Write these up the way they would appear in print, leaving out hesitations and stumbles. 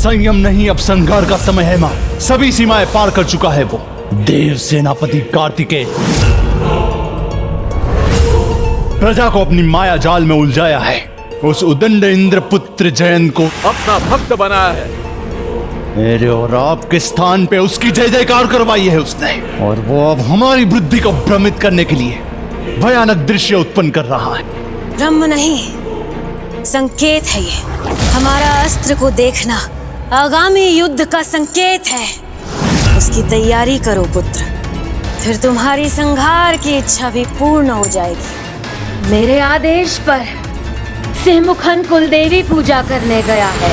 संयम नहीं, अब संघार का समय है माँ। सभी सीमाएं पार कर चुका है वो। देव सेनापति कार्तिकेय प्रजा को अपनी माया जाल में उलझाया है। उस उदंड इंद्र पुत्र जयंत को अपना भक्त बनाया है। मेरे और आपके स्थान पे उसकी जय जयकार करवाई है उसने, और वो अब हमारी बुद्धि को भ्रमित करने के लिए भयानक दृश्य उत्पन्न कर रहा है। ब्रह्म नहीं, संकेत है ये। हमारा अस्त्र को देखना आगामी युद्ध का संकेत है। उसकी तैयारी करो पुत्र, फिर तुम्हारी संहार की इच्छा भी पूर्ण हो जाएगी। मेरे आदेश पर सिंहमुखन कुलदेवी पूजा करने गया है।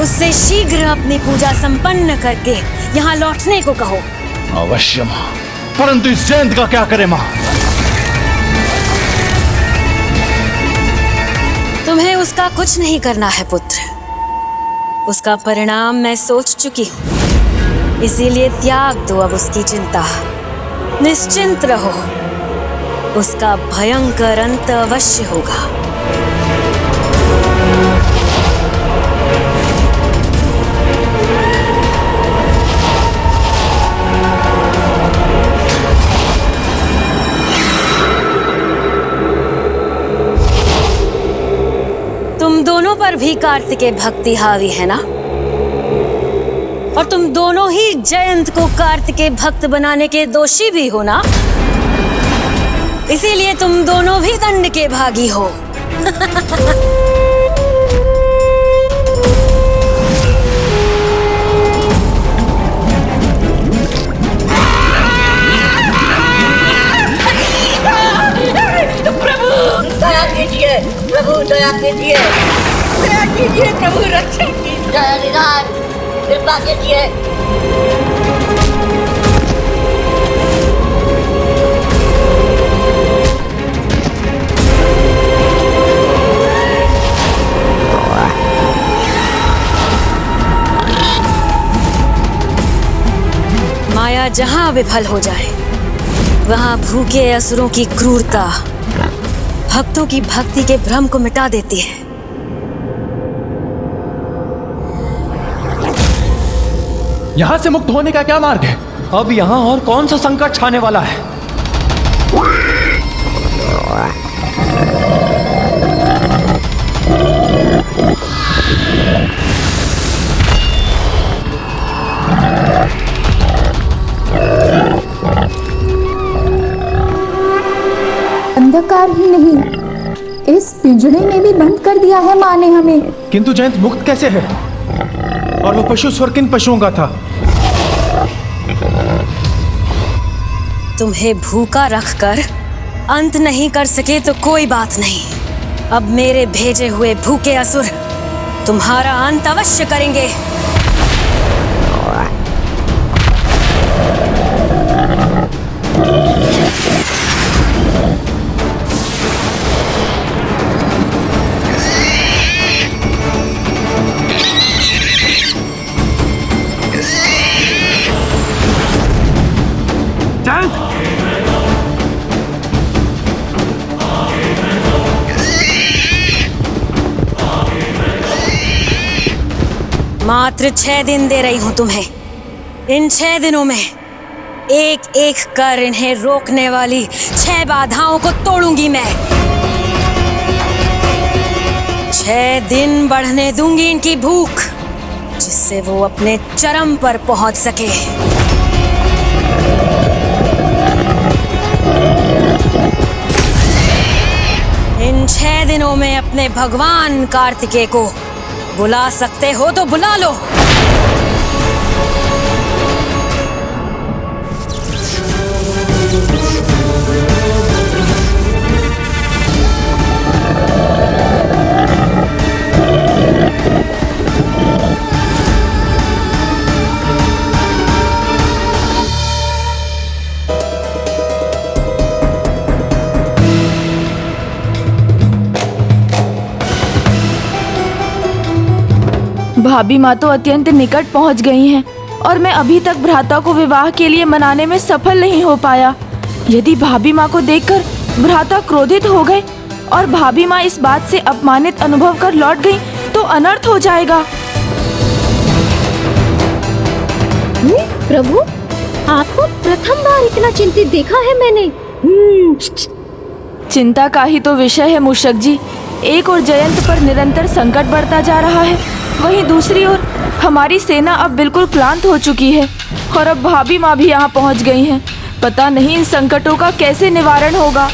उससे शीघ्र अपनी पूजा संपन्न करके यहाँ लौटने को कहो। अवश्य माँ, परंतु इस जयंत का क्या करे माँ? तुम्हें उसका कुछ नहीं करना है पुत्र। उसका परिणाम मैं सोच चुकी हूँ, इसीलिए त्याग दो अब उसकी चिंता। निश्चिंत रहो, उसका भयंकर अंत अवश्य होगा। तुम दोनों पर भी कार्तिकेय भक्ति हावी है ना, और तुम दोनों ही जयंत को कार्तिकेय भक्त बनाने के दोषी भी हो ना, इसीलिए तुम दोनों भी दंड के भागी हो। दया कीजिए प्रभु, दया कीजिए, दया कीजिए प्रभु, रक्षण कीजिए, जय निधान, कृपा कीजिए। माया जहां विफल हो जाए, वहां भूखे असुरों की क्रूरता भक्तों की भक्ति के भ्रम को मिटा देती है। यहाँ से मुक्त होने का क्या मार्ग है? अब यहाँ और कौन सा संकट छाने वाला है? अंधकार ही नहीं, इस पिंजड़े में भी बंद कर दिया है माँ ने हमें। किंतु जयंत मुक्त कैसे है? और वो पशु स्वर किन पशुओं का था? तुम्हें भूखा रखकर अंत नहीं कर सके तो कोई बात नहीं। अब मेरे भेजे हुए भूखे असुर तुम्हारा अंत अवश्य करेंगे। मात्र 6 दिन दे रही हूं तुम्हें। इन 6 दिनों में एक एक कर इन्हें रोकने वाली 6 बाधाओं को तोड़ूंगी मैं। 6 दिन बढ़ने दूंगी इनकी भूख, जिससे वो अपने चरम पर पहुंच सके। इन 6 दिनों में अपने भगवान कार्तिकेय को बुला सकते हो तो बुला लो। भाभी माँ तो अत्यंत निकट पहुँच गई हैं और मैं अभी तक भ्राता को विवाह के लिए मनाने में सफल नहीं हो पाया। यदि भाभी माँ को देखकर भ्राता क्रोधित हो गए और भाभी माँ इस बात से अपमानित अनुभव कर लौट गई तो अनर्थ हो जाएगा। प्रभु, आपको प्रथम बार इतना चिंतित देखा है मैंने। चिंता का ही तो विषय है मूषक जी। एक और जयंत पर निरंतर संकट बढ़ता जा रहा है, वहीं दूसरी ओर हमारी सेना अब बिल्कुल क्लांत हो चुकी है और अब भाभी माँ भी यहाँ पहुँच गई हैं। पता नहीं इन संकटों का कैसे निवारण होगा।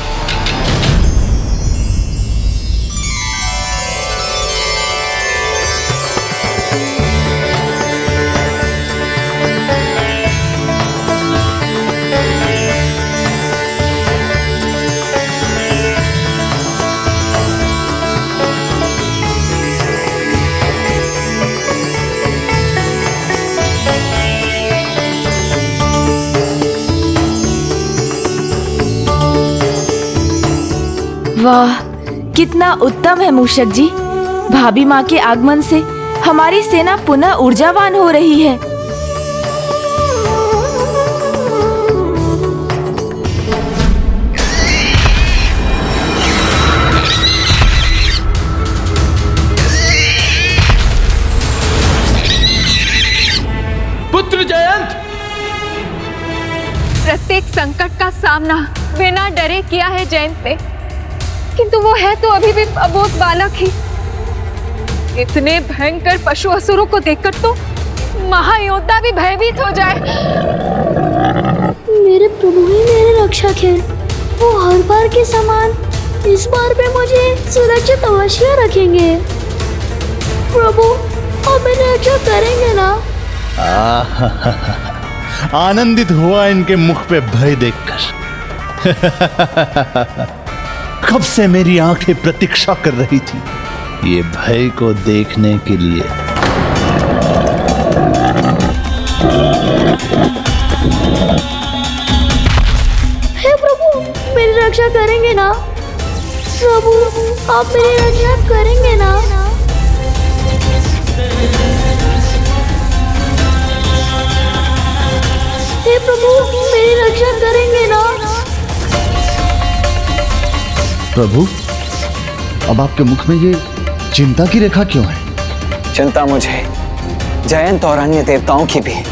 वाह, कितना उत्तम है मूषक जी। भाभी माँ के आगमन से हमारी सेना पुनः ऊर्जावान हो रही है। पुत्र जयंत, प्रत्येक संकट का सामना बिना डरे किया है जयंत ने, किंतु वो है तो अभी भी अबोध बालक ही। इतने भयंकर पशु असुरों को देखकर तो महायोद्धा भी भयभीत हो जाए। मेरे प्रभु ही मेरे रक्षक हैं। वो हर बार के समान इस बार भी मुझे सुरक्षित अवश्य रखेंगे। प्रभु, आप मेरी रक्षा करेंगे ना? आनंदित हुआ इनके मुख पे भय देखकर। कब से मेरी आंखें प्रतीक्षा कर रही थी ये भय को देखने के लिए। हे प्रभु, मेरी रक्षा करेंगे ना? प्रभु, आप मेरी रक्षा करेंगे ना? हे प्रभु, मेरी रक्षा करेंगे ना? प्रभु, अब आपके मुख में ये चिंता की रेखा क्यों है? चिंता मुझे, जयंत और अन्य देवताओं की भी है,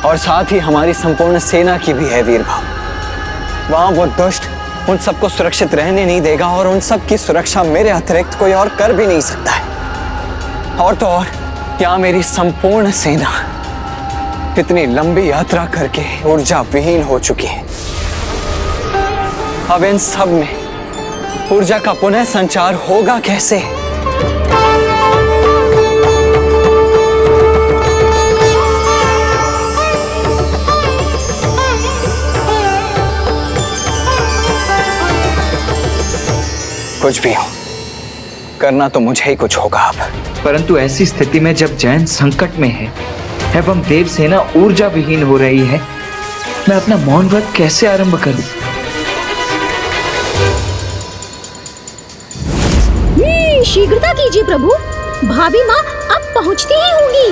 और साथ ही हमारी संपूर्ण सेना की भी है वीर भाव। वहां वो दुष्ट उन सबको सुरक्षित रहने नहीं देगा, और उन सब की सुरक्षा मेरे अतिरिक्त कोई और कर भी नहीं सकता है। और तो और यहाँ मेरी संपूर्ण सेना इतनी लंबी यात्रा करके ऊर्जा विहीन हो चुकी है। अब इन सब में ऊर्जा का पुनः संचार होगा कैसे? कुछ भी हो, करना तो मुझे ही कुछ होगा अब। परंतु ऐसी स्थिति में जब जयंत संकट में है एवं देव सेना ऊर्जा विहीन हो रही है, मैं अपना मौन व्रत कैसे आरंभ करूं? शीघ्रता कीजिए प्रभु, भाभी माँ अब पहुँचती ही होंगी।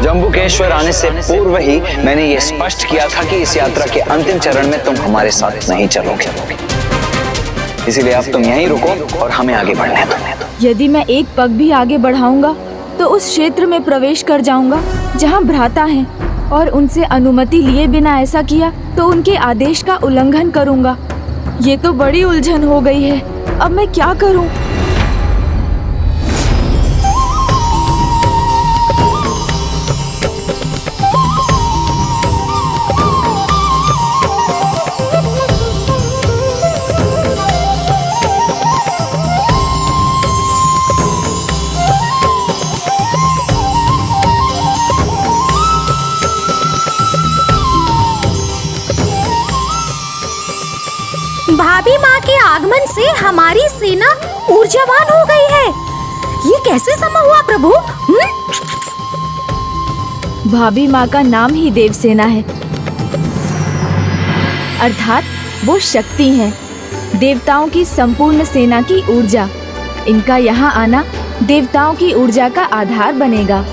जम्बुकेश्वर आने से पूर्व ही मैंने ये स्पष्ट किया था कि इस यात्रा के अंतिम चरण में तुम हमारे साथ नहीं चलोगे, इसीलिए अब तुम यहीं रुको और हमें आगे बढ़ने दो। यदि मैं एक पग भी आगे बढ़ाऊंगा तो उस क्षेत्र में प्रवेश कर जाऊंगा जहां भ्राता हैं, और उनसे अनुमति लिए बिना ऐसा किया तो उनके आदेश का उल्लंघन करूंगा। ये तो बड़ी उलझन हो गई है, अब मैं क्या करूं? भाभी माँ के आगमन से हमारी सेना ऊर्जावान हो गई है। ये कैसे संभव हुआ प्रभु? भाभी माँ का नाम ही देव सेना है, अर्थात वो शक्ति है, देवताओं की संपूर्ण सेना की ऊर्जा। इनका यहाँ आना देवताओं की ऊर्जा का आधार बनेगा।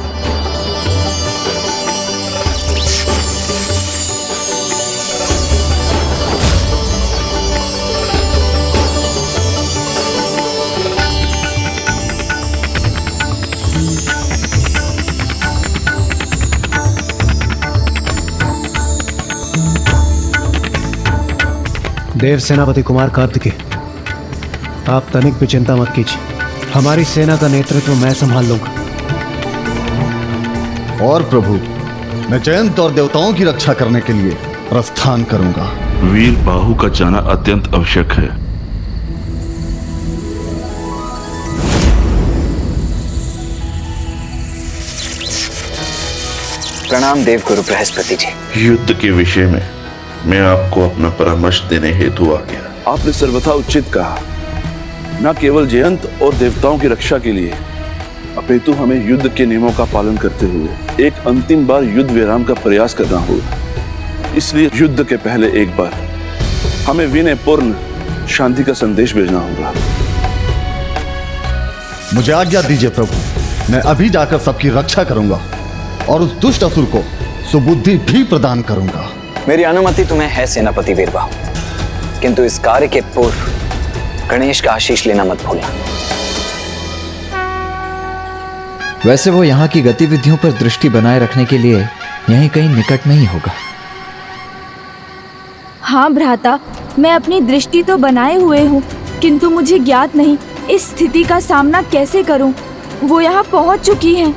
देव सेनापति कुमार कार्तिकेय, आप तनिक भी चिंता मत कीजिए। हमारी सेना का नेतृत्व मैं संभाल लूंगा। और प्रभु, मैं जयंत और देवताओं की रक्षा करने के लिए प्रस्थान करूंगा। वीर बाहु का जाना अत्यंत आवश्यक है। प्रणाम देवगुरु बृहस्पति जी। युद्ध के विषय में मैं आपको अपना परामर्श देने हेतु आ गया। आपने सर्वथा उचित कहा। न केवल जयंत और देवताओं की रक्षा के लिए, अपितु हमें युद्ध के नियमों का पालन करते हुए एक अंतिम बार युद्ध विराम का प्रयास करना होगा। इसलिए युद्ध के पहले एक बार हमें विनयपूर्ण शांति का संदेश भेजना होगा। मुझे आज्ञा दीजिए प्रभु, मैं अभी जाकर सबकी रक्षा करूंगा और उस दुष्ट असुर को सुबुद्धि भी प्रदान करूंगा। मेरी अनुमति तुम्हें है सेनापति वीरबाहु, किंतु इस कार्य के पूर्व गणेश का आशीष लेना मत भूलना। वैसे वो यहाँ की गतिविधियों पर दृष्टि बनाए रखने के लिए यहीं कहीं निकट में ही होगा। हाँ भ्राता, मैं अपनी दृष्टि तो बनाए हुए हूँ, किंतु मुझे ज्ञात नहीं इस स्थिति का सामना कैसे करूँ। वो यहाँ पहुँच चुकी हैं।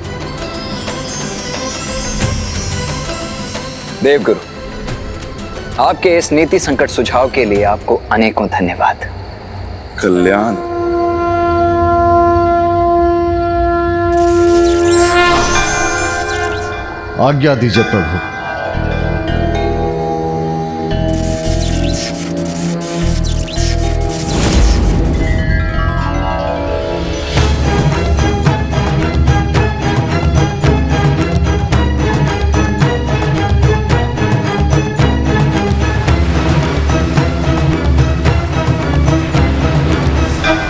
देवगुरु, आपके इस नीति संकट सुझाव के लिए आपको अनेकों धन्यवाद। कल्याण। आज्ञा दीजिए प्रभु।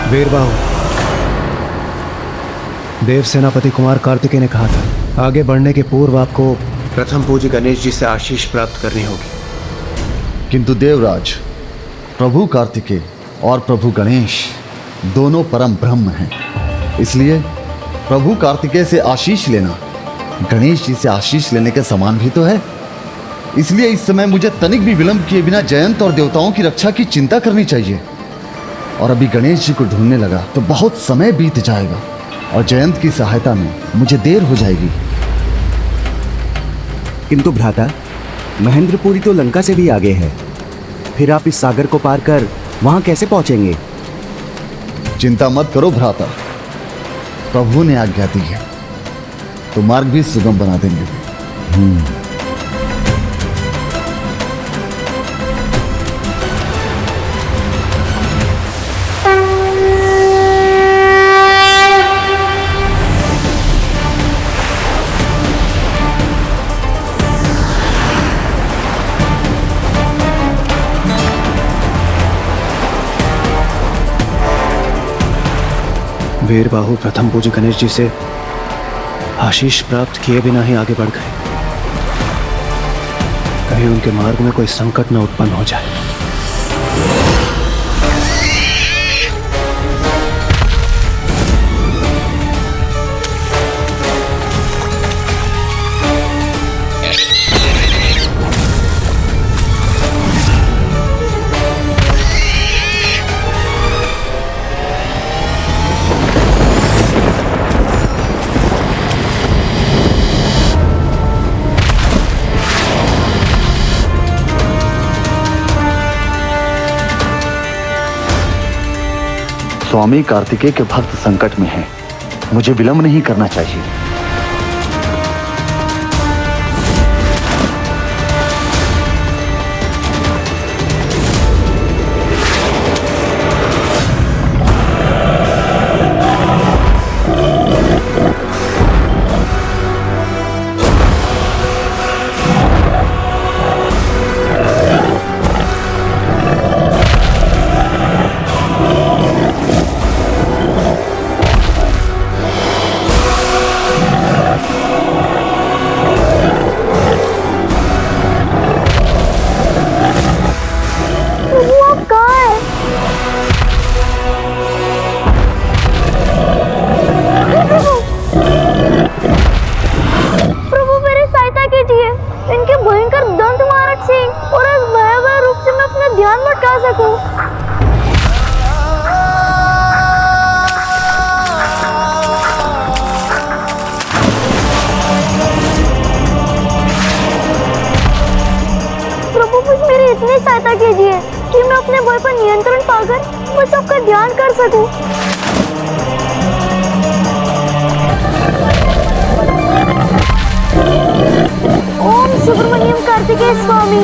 वीरबाहु, देव सेनापति कुमार कार्तिकेय ने कहा था आगे बढ़ने के पूर्व आपको प्रथम पूज्य गणेश जी से आशीष प्राप्त करनी होगी। किंतु देवराज, प्रभु कार्तिकेय और प्रभु गणेश दोनों परम ब्रह्म हैं। इसलिए प्रभु कार्तिकेय से आशीष लेना गणेश जी से आशीष लेने के समान भी तो है। इसलिए इस समय मुझे तनिक भी विलंब किए बिना जयंत और देवताओं की रक्षा की चिंता करनी चाहिए। और अभी गणेश जी को ढूंढने लगा तो बहुत समय बीत जाएगा और जयंत की सहायता में मुझे देर हो जाएगी। किंतु भ्राता, महेंद्रपुरी तो लंका से भी आगे है, फिर आप इस सागर को पार कर वहां कैसे पहुंचेंगे? चिंता मत करो भ्राता, प्रभु ने आज्ञा दी है तो मार्ग भी सुगम बना देंगे। वीरबाहु प्रथम पूज्य गणेश जी से आशीष प्राप्त किए बिना ही आगे बढ़ गए। कहीं उनके मार्ग में कोई संकट न उत्पन्न हो जाए। स्वामी कार्तिकेय के भक्त संकट में हैं। मुझे विलंब नहीं करना चाहिए। सकूं। प्रभु मुझ मेरी इतनी सहायता कीजिए कि मैं अपने बॉय पर नियंत्रण पाकर बस सबका ध्यान कर सकूं। ओम सुब्रमण्यम कार्तिकेय स्वामी।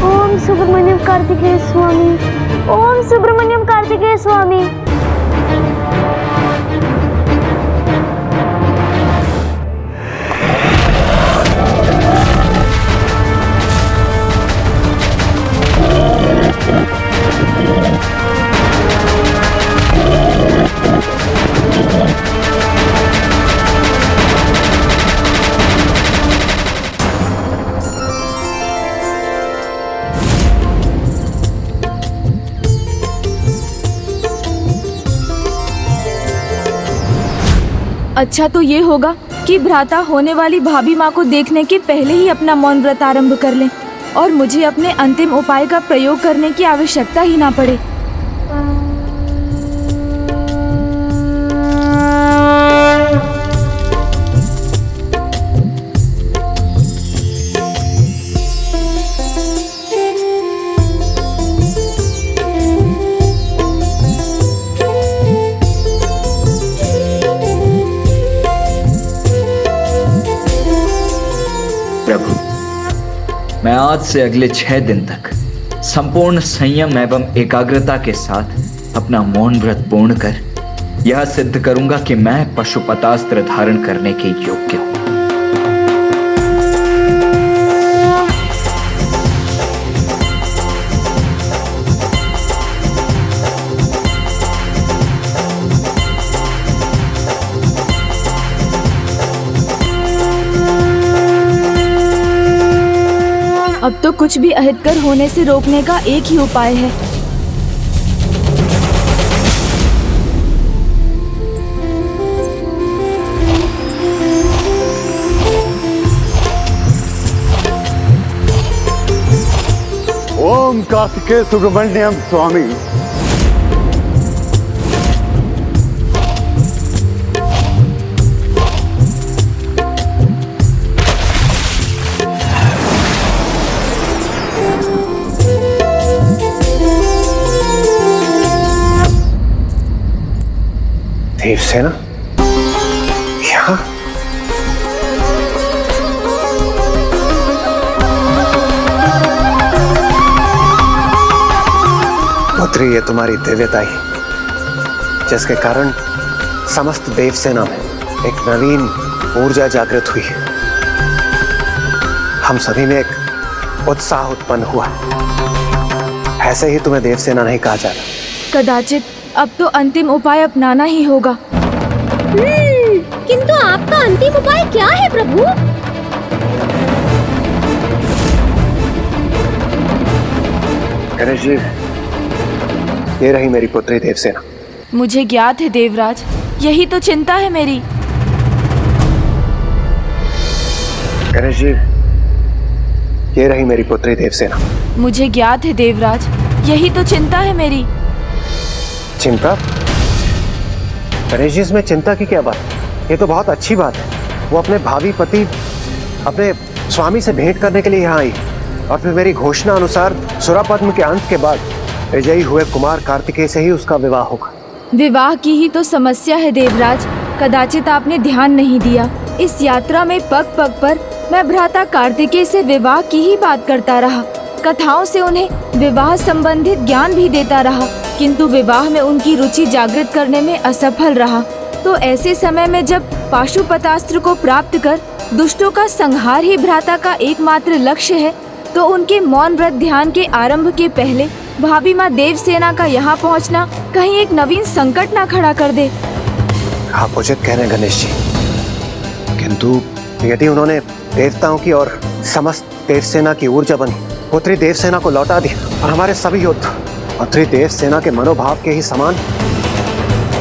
ओम सुब्रमण्यम कार्तिकेय स्वामी। ओम सुब्रमण्यम कार्तिकेय स्वामी। अच्छा तो ये होगा कि भ्राता होने वाली भाभी माँ को देखने के पहले ही अपना मौन व्रत आरंभ कर लें और मुझे अपने अंतिम उपाय का प्रयोग करने की आवश्यकता ही ना पड़े। मैं आज से अगले 6 दिन तक संपूर्ण संयम एवं एकाग्रता के साथ अपना मौन व्रत पूर्ण कर यह सिद्ध करूंगा कि मैं पशुपतास्त्र धारण करने के योग्य हूं। अब तो कुछ भी अहितकर होने से रोकने का एक ही उपाय है। ओम कार्तिकेय सुब्रमण्यम स्वामी। देवसेना यहाँ? पुत्री, ये तुम्हारी दिव्यता ही जिसके कारण समस्त देवसेना में एक नवीन ऊर्जा जागृत हुई है। हम सभी में एक उत्साह उत्पन्न हुआ। ऐसे ही तुम्हें देवसेना नहीं कहा जाता। कदाचित अब तो अंतिम उपाय अपनाना ही होगा। किंतु आपका अंतिम उपाय क्या है प्रभु? गणेश जी, ये रही मेरी पुत्री देवसेना। मुझे ज्ञात है देवराज, यही तो चिंता है मेरी। गणेश जी, ये रही मेरी पुत्री देवसेना। मुझे ज्ञात है देवराज, यही तो चिंता है मेरी। चिंता? गणेश जी, इसमें चिंता की क्या बात? ये तो बहुत अच्छी बात है। वो अपने भावी पति, अपने स्वामी से भेंट करने के लिए यहाँ आई और फिर मेरी घोषणा अनुसार सुरापद्म के अंत के बाद विजयी हुए कुमार कार्तिकेय से ही उसका विवाह होगा। विवाह की ही तो समस्या है देवराज। कदाचित आपने ध्यान नहीं दिया। इस यात्रा में पग पग पर मैं भ्राता कार्तिकेय से विवाह की ही बात करता रहा। कथाओं से उन्हें विवाह संबंधित ज्ञान भी देता रहा, किंतु विवाह में उनकी रुचि जागृत करने में असफल रहा। तो ऐसे समय में जब पाशुपतास्त्र को प्राप्त कर दुष्टों का संहार ही भ्राता का एकमात्र लक्ष्य है, तो उनके मौन व्रत ध्यान के आरंभ के पहले भाभी माँ देवसेना का यहाँ पहुँचना कहीं एक नवीन संकट ना खड़ा कर दे। आप उचित कह रहे हैं गणेश जी, किंतु यदि उन्होंने देवताओं की और समस्त देवसेना की ऊर्जा बनी पुत्री देवसेना को लौटा दी और हमारे सभी योद्धा पुत्री देवसेना के मनोभाव के ही समान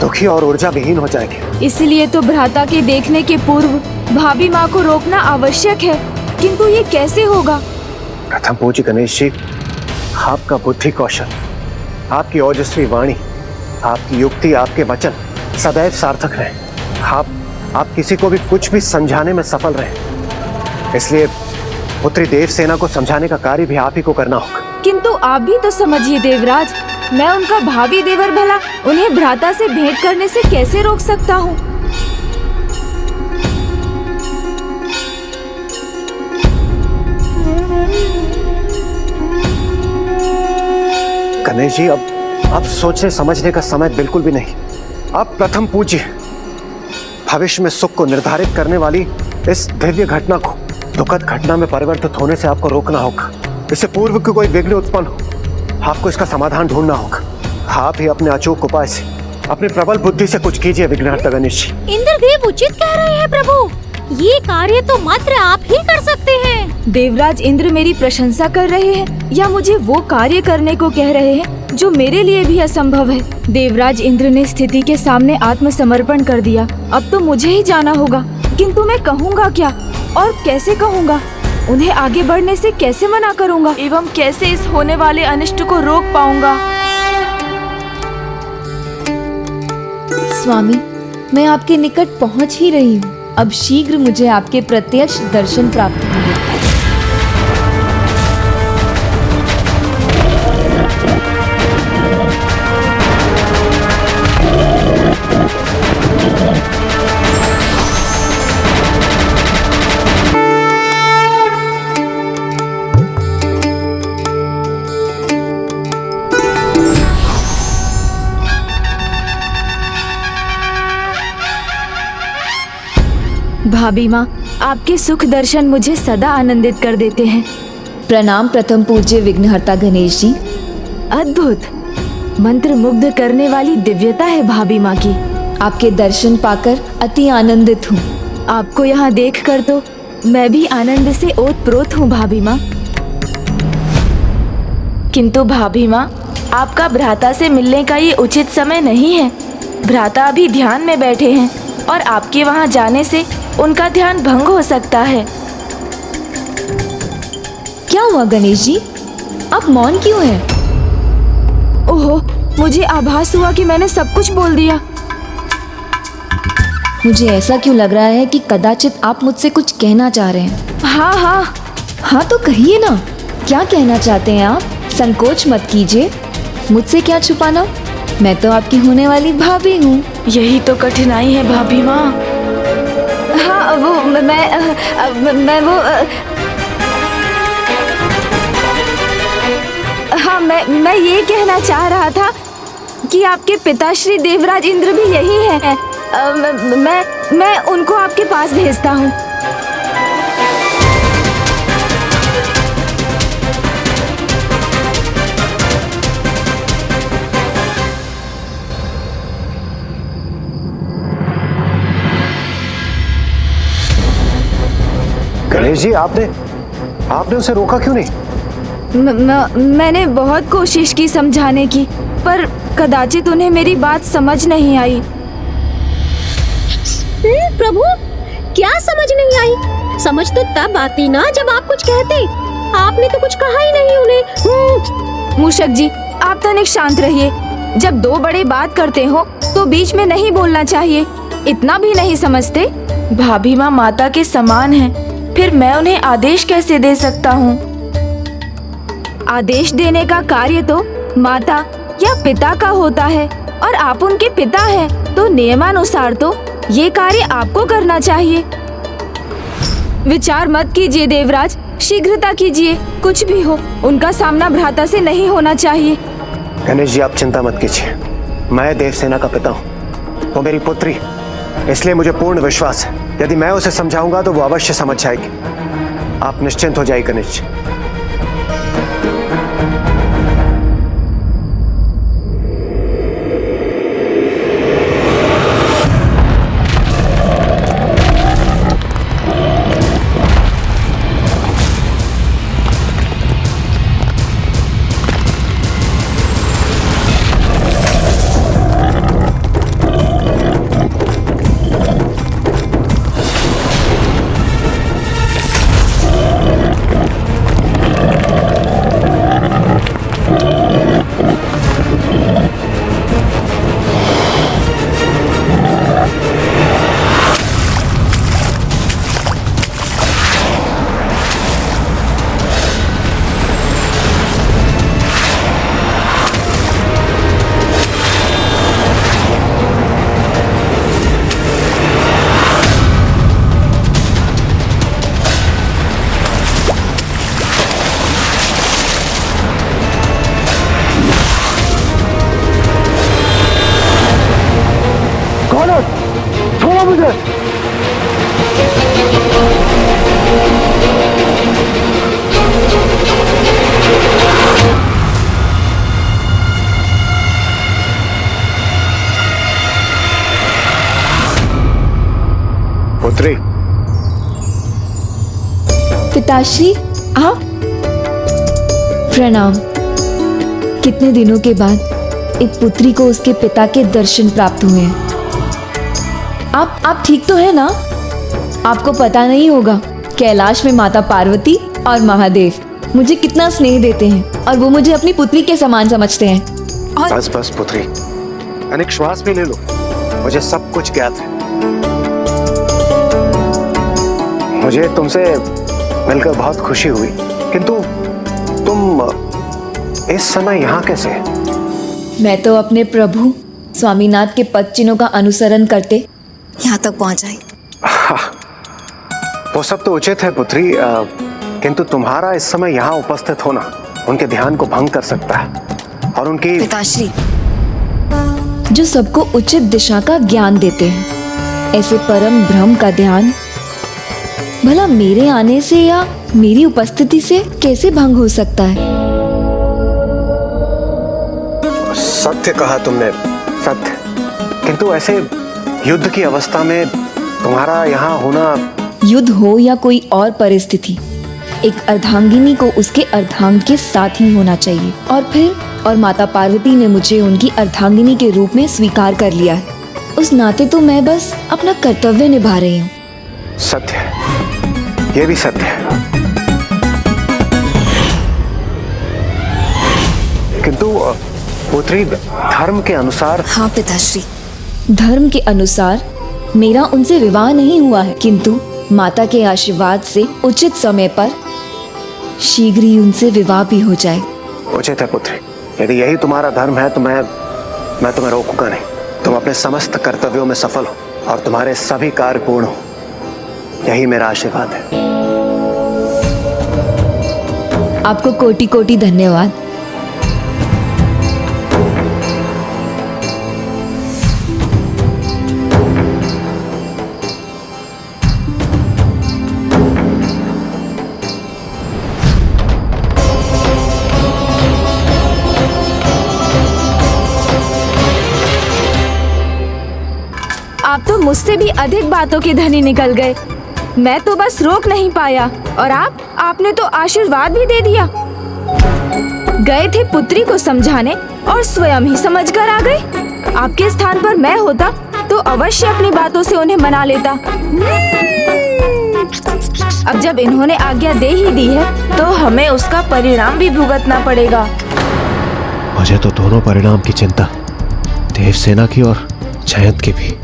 दुखी और ऊर्जा विहीन हो जाएंगे। इसलिए तो भ्राता के देखने के पूर्व भाभी माँ को रोकना आवश्यक है, किंतु ये कैसे होगा? प्रथम पूज्य गणेश जी, आपका बुद्धि कौशल, आपकी ओजस्वी वाणी, आपकी युक्ति, आपके वचन सदैव सार्थक रहे। आप किसी को भी कुछ भी समझाने में सफल रहे। इसलिए पुत्री देवसेना को समझाने का कार्य भी आप ही को करना होगा। किंतु आप भी तो समझिए देवराज, मैं उनका भावी देवर भला उन्हें भ्राता से भेंट करने से कैसे रोक सकता हूँ? गणेश जी, अब सोचने समझने का समय बिल्कुल भी नहीं। अब प्रथम पूज्य भविष्य में सुख को निर्धारित करने वाली इस दिव्य घटना को दुखद घटना में परिवर्तित होने से आपको रोकना होगा। इससे पूर्व कि कोई विघ्न उत्पन्न हो, आपको इसका समाधान ढूंढना होगा। आप ही अपने अचूक उपाय से, अपनी प्रबल बुद्धि से कुछ कीजिए विघ्नहर्ता गणेश जी। इंद्रदेव उचित कह रहे हैं प्रभु, ये कार्य तो मात्र आप ही कर सकते हैं। देवराज इंद्र मेरी प्रशंसा कर रहे हैं या मुझे वो कार्य करने को कह रहे हैं जो मेरे लिए भी असंभव है? देवराज इंद्र ने स्थिति के सामने आत्मसमर्पण कर दिया। अब तो मुझे ही जाना होगा, किंतु मैं कहूँगा क्या और कैसे कहूँगा? उन्हें आगे बढ़ने से कैसे मना करूँगा एवं कैसे इस होने वाले अनिष्ट को रोक पाऊँगा? स्वामी, मैं आपके निकट पहुँच ही रही हूँ। अब शीघ्र मुझे आपके प्रत्यक्ष दर्शन प्राप्त होंगे। भाभी माँ, आपके सुख दर्शन मुझे सदा आनंदित कर देते हैं। प्रणाम प्रथम पूज्य विघ्नहर्ता गणेश जी। अद्भुत, मंत्र मुग्ध करने वाली दिव्यता है भाभी माँ की। आपके दर्शन पाकर अति आनंदित हूँ। आपको यहाँ देखकर तो मैं भी आनंद से ओतप्रोत हूँ भाभी माँ। किंतु भाभी माँ, आपका भ्राता से मिलने का ये उचित समय नहीं है। भ्राता अभी ध्यान में बैठे हैं और आपके वहाँ जाने से उनका ध्यान भंग हो सकता है। क्या हुआ गणेश जी, आप मौन क्यों हैं? ओहो, मुझे आभास हुआ कि मैंने सब कुछ बोल दिया। मुझे ऐसा क्यों लग रहा है कि कदाचित आप मुझसे कुछ कहना चाह रहे हैं। हाँ, तो कहिए ना, क्या कहना चाहते हैं आप? संकोच मत कीजिए, मुझसे क्या छुपाना। मैं तो आपकी होने वाली भाभी हूँ। यही तो कठिनाई है भाभी माँ। हाँ, वो मैं ये कहना चाह रहा था कि आपके पिता श्री देवराज इंद्र भी यही हैं। मैं उनको आपके पास भेजता हूँ। गणेश जी, आपने उसे रोका क्यों नहीं? मैंने बहुत कोशिश की समझाने की, पर कदाचित उन्हें मेरी बात समझ नहीं आई। प्रभु, क्या समझ नहीं आई? समझ तो तब आती ना जब आप कुछ कहते। आपने तो कुछ कहा ही नहीं उन्हें। मूषक जी, आप तनिक शांत रहिए। जब दो बड़े बात करते हो तो बीच में नहीं बोलना चाहिए। इतना भी नहीं समझते? भाभी माँ माता के समान हैं, फिर मैं उन्हें आदेश कैसे दे सकता हूँ? आदेश देने का कार्य तो माता या पिता का होता है और आप उनके पिता हैं, तो नियमानुसार तो ये कार्य आपको करना चाहिए। विचार मत कीजिए देवराज, शीघ्रता कीजिए। कुछ भी हो, उनका सामना भ्राता से नहीं होना चाहिए। गणेश जी, आप चिंता मत कीजिए। मैं देवसेना का पिता हूँ, वो मेरी पुत्री, इसलिए मुझे पूर्ण विश्वास है यदि मैं उसे समझाऊंगा तो वो अवश्य समझ जाएगी। आप निश्चिंत हो जाइए गणेश जी। पुत्री। पिताश्री आप। प्रणाम। कितने दिनों के बाद एक पुत्री को उसके पिता के दर्शन प्राप्त हुए हैं। आप ठीक तो है ना? आपको पता नहीं होगा, कैलाश में माता पार्वती और महादेव मुझे कितना स्नेह देते हैं और वो मुझे अपनी पुत्री के समान समझते हैं। और बस बस पुत्री, अनेक श्वास भी ले लो। मुझे सब कुछ ज्ञात है। मुझे तुमसे मिलकर बहुत खुशी हुई, किंतु तुम इस समय यहाँ कैसे? मैं तो अपने प्रभु स्वामीनाथ के पद चिन्हों का अनुसरण करते यहाँ तक पहुँच आई। वो सब तो उचित है पुत्री, किंतु तुम्हारा इस समय यहाँ उपस्थित होना उनके ध्यान को भंग कर सकता है और उनकी पिताश्री जो सबको उचित दिशा का ज्ञान देते हैं, ऐसे परम ब्रह्म का ध्यान भला मेरे आने से या मेरी उपस्थिति से कैसे भंग हो सकता है? सत्य कहा तुमने, सत्य। किंतु ऐसे युद्ध की अवस्था में तुम्हारा यहाँ होना, युद्ध हो या कोई और परिस्थिति, एक अर्धांगिनी को उसके अर्धांग के साथ ही होना चाहिए। और माता पार्वती ने मुझे उनकी अर्धांगिनी के रूप में स्वीकार कर लिया है। उस नाते तो मैं बस अपना कर्तव्य निभा रही हूँ। सत्य है, ये भी सत्य है। किंतु पुत्री, धर्म के अनुसार। हाँ पिताश्री, धर्म के अनुसार मेरा उनसे विवाह नहीं हुआ है, किंतु माता के आशीर्वाद से उचित समय पर शीघ्र ही उनसे विवाह भी हो जाए। उचित है पुत्री, यदि यही तुम्हारा धर्म है तो मैं तुम्हें रोकूंगा नहीं। तुम अपने समस्त कर्तव्यों में सफल हो और तुम्हारे सभी कार्य पूर्ण हो, यही मेरा आशीर्वाद है। आपको कोटि कोटि धन्यवाद। आप तो मुझसे भी अधिक बातों के धनी निकल गए। मैं तो बस रोक नहीं पाया और आपने तो आशीर्वाद भी दे दिया। गए थे पुत्री को समझाने और स्वयं ही समझकर आ गए। आपके स्थान पर मैं होता तो अवश्य अपनी बातों से उन्हें मना लेता। अब जब इन्होंने आज्ञा दे ही दी है तो हमें उसका परिणाम भी भुगतना पड़ेगा। मुझे तो दोनों परिणाम की चिंता, देवसेना की और जयंत की भी।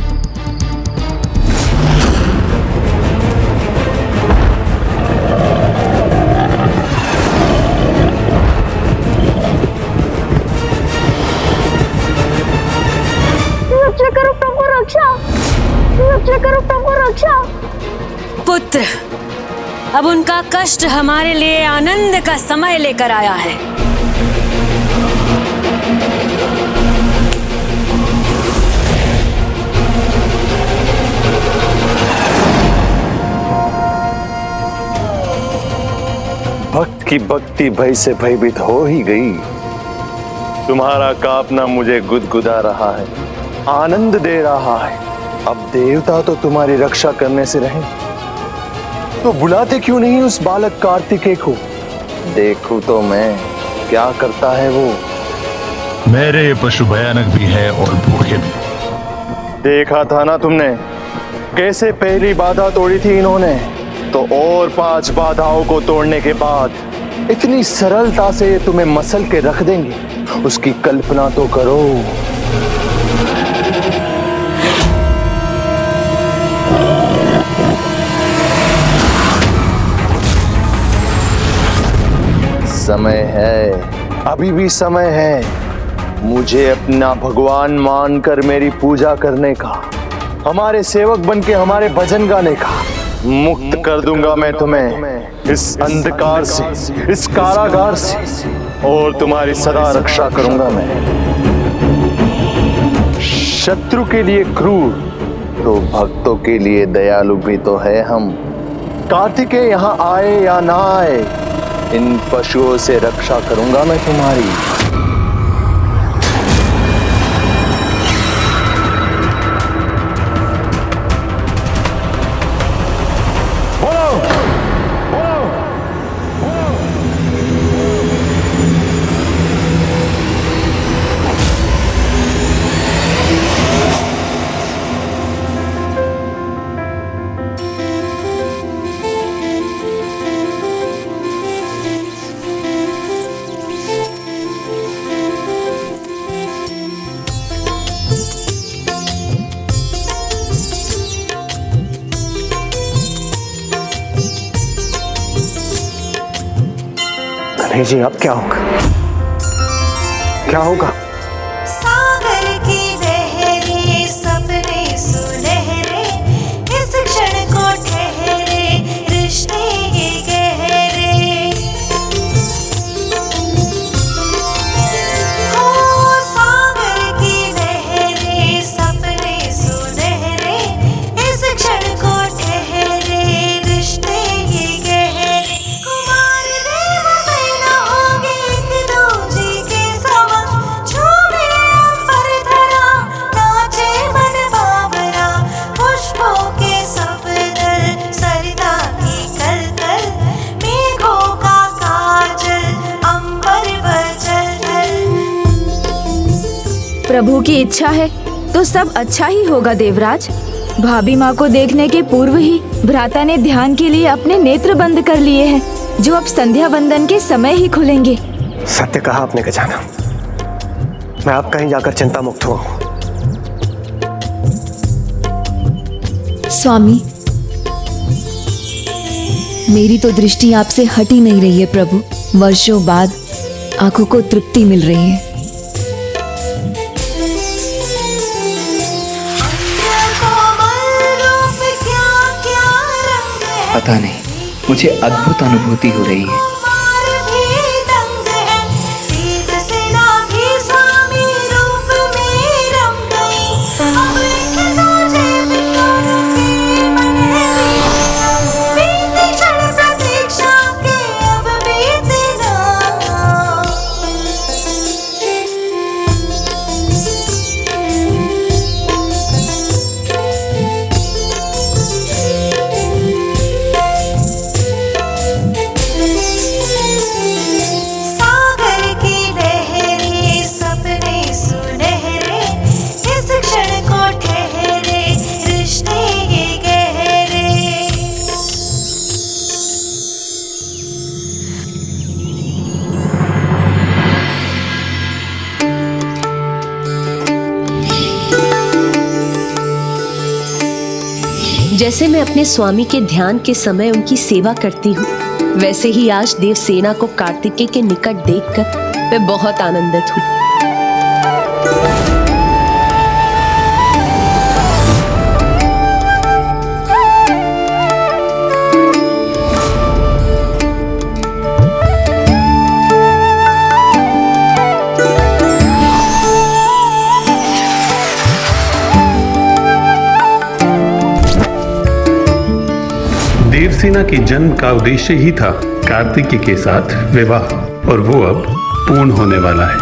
रक्षा करो प्रभु, रक्षा। पुत्र, अब उनका कष्ट हमारे लिए आनंद का समय लेकर आया है। भक्त की भक्ति भय से भयभीत हो ही गई। तुम्हारा कांपना मुझे गुदगुदा रहा है, आनंद दे रहा है। अब देवता तो तुम्हारी रक्षा करने से रहे, तो बुलाते क्यों नहीं उस बालक कार्तिकेय को? देखूं तो मैं क्या करता है वो। मेरे ये पशु भयानक भी है और भूखे भी। देखा था ना तुमने कैसे पहली बाधा तोड़ी थी इन्होंने, तो और 5 बाधाओं को तोड़ने के बाद इतनी सरलता से तुम्हें मसल के रख देंगे, उसकी कल्पना तो करो। समय है, अभी भी समय है मुझे अपना भगवान मानकर मेरी पूजा करने का, हमारे सेवक बनके हमारे भजन गाने का। मुक्त कर दूंगा मैं तुम्हें इस अंधकार से, इस कारागार से, और तुम्हारी सदा रक्षा करूंगा मैं। शत्रु के लिए क्रूर, तो भक्तों के लिए दयालु भी तो है हम। कार्तिकेय यहाँ आए या ना आए, इन पशुओं से रक्षा करूंगा मैं तुम्हारी। गणेश जी अब क्या होगा? क्या होगा? सागर की लहरें सपने सुनहरे, इस क्षण को ठहरे रिश्ते ये गहरे। हो सागर की लहरें सपने सुनहरे, इस क्षण को ठहरे रिश्ते ये गहरे। कुमार देव सेना होगी एक दूजे के समान, झूमे अंबर धरा नाचे मन बावरा। पुष्पों के सब दल सरिता की कलकल, मेघों का काजल अंबर वजल। प्रभु की इच्छा है तो सब अच्छा ही होगा देवराज। भाभी माँ को देखने के पूर्व ही भ्राता ने ध्यान के लिए अपने नेत्र बंद कर लिए हैं, जो अब संध्या वंदन के समय ही खुलेंगे। सत्य कहा आपने खजाना। मैं अब कहीं जाकर चिंता मुक्त हुआ हूँ। स्वामी, मेरी तो दृष्टि आपसे हट ही नहीं रही है प्रभु। वर्षों बाद आंखों को तृप्ति मिल रही है। पता नहीं, मुझे अद्भुत अनुभूति हो रही है। जैसे मैं अपने स्वामी के ध्यान के समय उनकी सेवा करती हूँ, वैसे ही आज देवसेना को कार्तिकेय के निकट देखकर मैं बहुत आनंदित हूँ। देवसेना के जन्म का उद्देश्य ही था कार्तिकेय के साथ विवाह, और वो अब पूर्ण होने वाला है।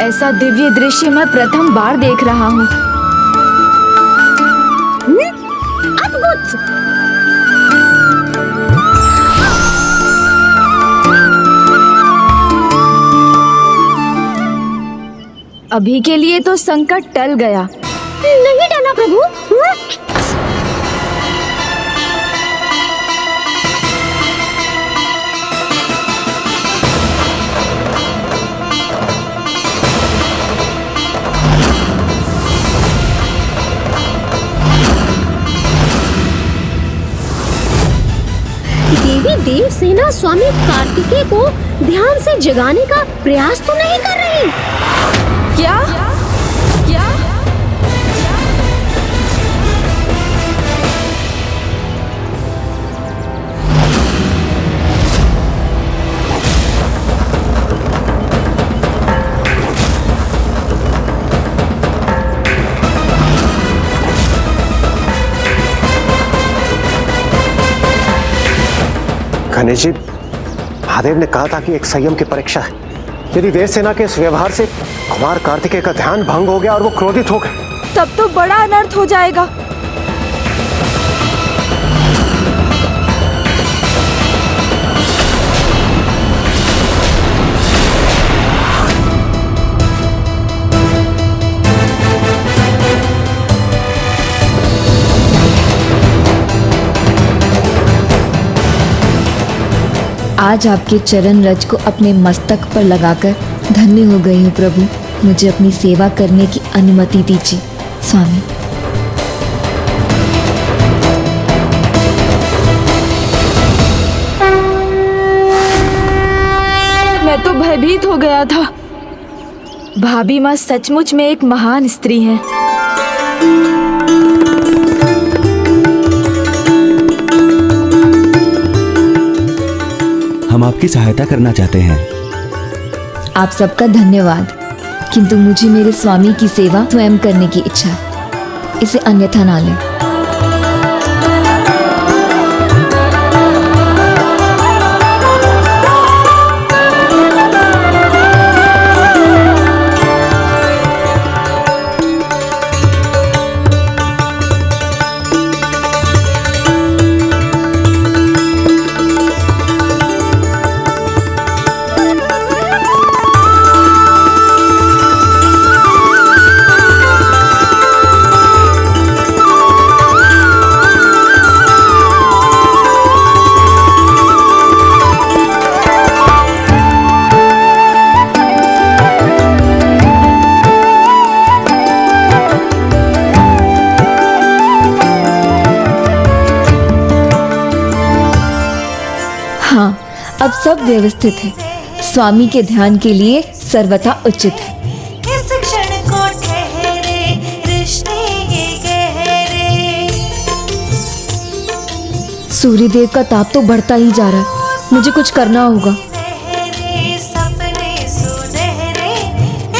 ऐसा दिव्य दृश्य मैं प्रथम बार देख रहा हूँ। अद्भुत। अभी के लिए तो संकट टल गया। नहीं टला प्रभु। देवी देवसेना स्वामी कार्तिकेय को ध्यान से जगाने का प्रयास तो नहीं कर रही? क्या? क्या? गणेश जी, महादेव ने कहा था कि एक संयम की परीक्षा है। यदि देवसेना के इस व्यवहार से कुमार कार्तिकेय का ध्यान भंग हो गया और वो क्रोधित हो गए, तब तो बड़ा अनर्थ हो जाएगा। आज आपके चरण रज को अपने मस्तक पर लगाकर धन्य हो गई हूँ प्रभु। मुझे अपनी सेवा करने की अनुमति दीजिए स्वामी। मैं तो भयभीत हो गया था। भाभी माँ सचमुच में एक महान स्त्री हैं। हम आपकी सहायता करना चाहते हैं। आप सबका धन्यवाद, किंतु मुझे मेरे स्वामी की सेवा स्वयं करने की इच्छा है। इसे अन्यथा ना लें। हाँ, अब सब व्यवस्थित है। स्वामी के ध्यान के लिए सर्वथा उचित है। इस क्षण को ठहरे रिश्ते ये गहरे। सूर्यदेव का ताप तो बढ़ता ही जा रहा है। मुझे कुछ करना होगा। ठहरे सपने सुनहरे।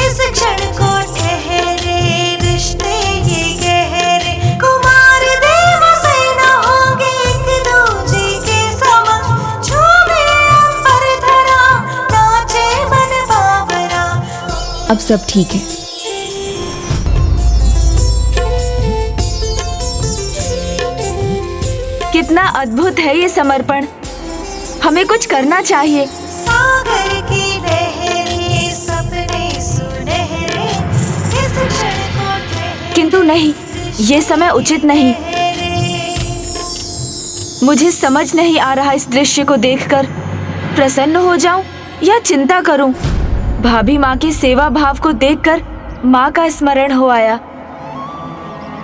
इस क्षण को ठहरे रिश्ते ये गहरे। कुमार देव सेना होगी एक दूजे के समन। झूमे अंबर धरा नाचे मन बाबरा। अब सब ठीक है। कितना अद्भुत है ये समर्पण। हमें कुछ करना चाहिए। सागर की लहरें सपने सुनहरे। इस क्षण को ठहरे। किंतु नहीं, ये समय उचित नहीं। मुझे समझ नहीं आ रहा इस दृश्य को देखकर प्रसन्न हो जाऊं या चिंता करूं। भाभी माँ की सेवा भाव को देखकर माँ का स्मरण हो आया।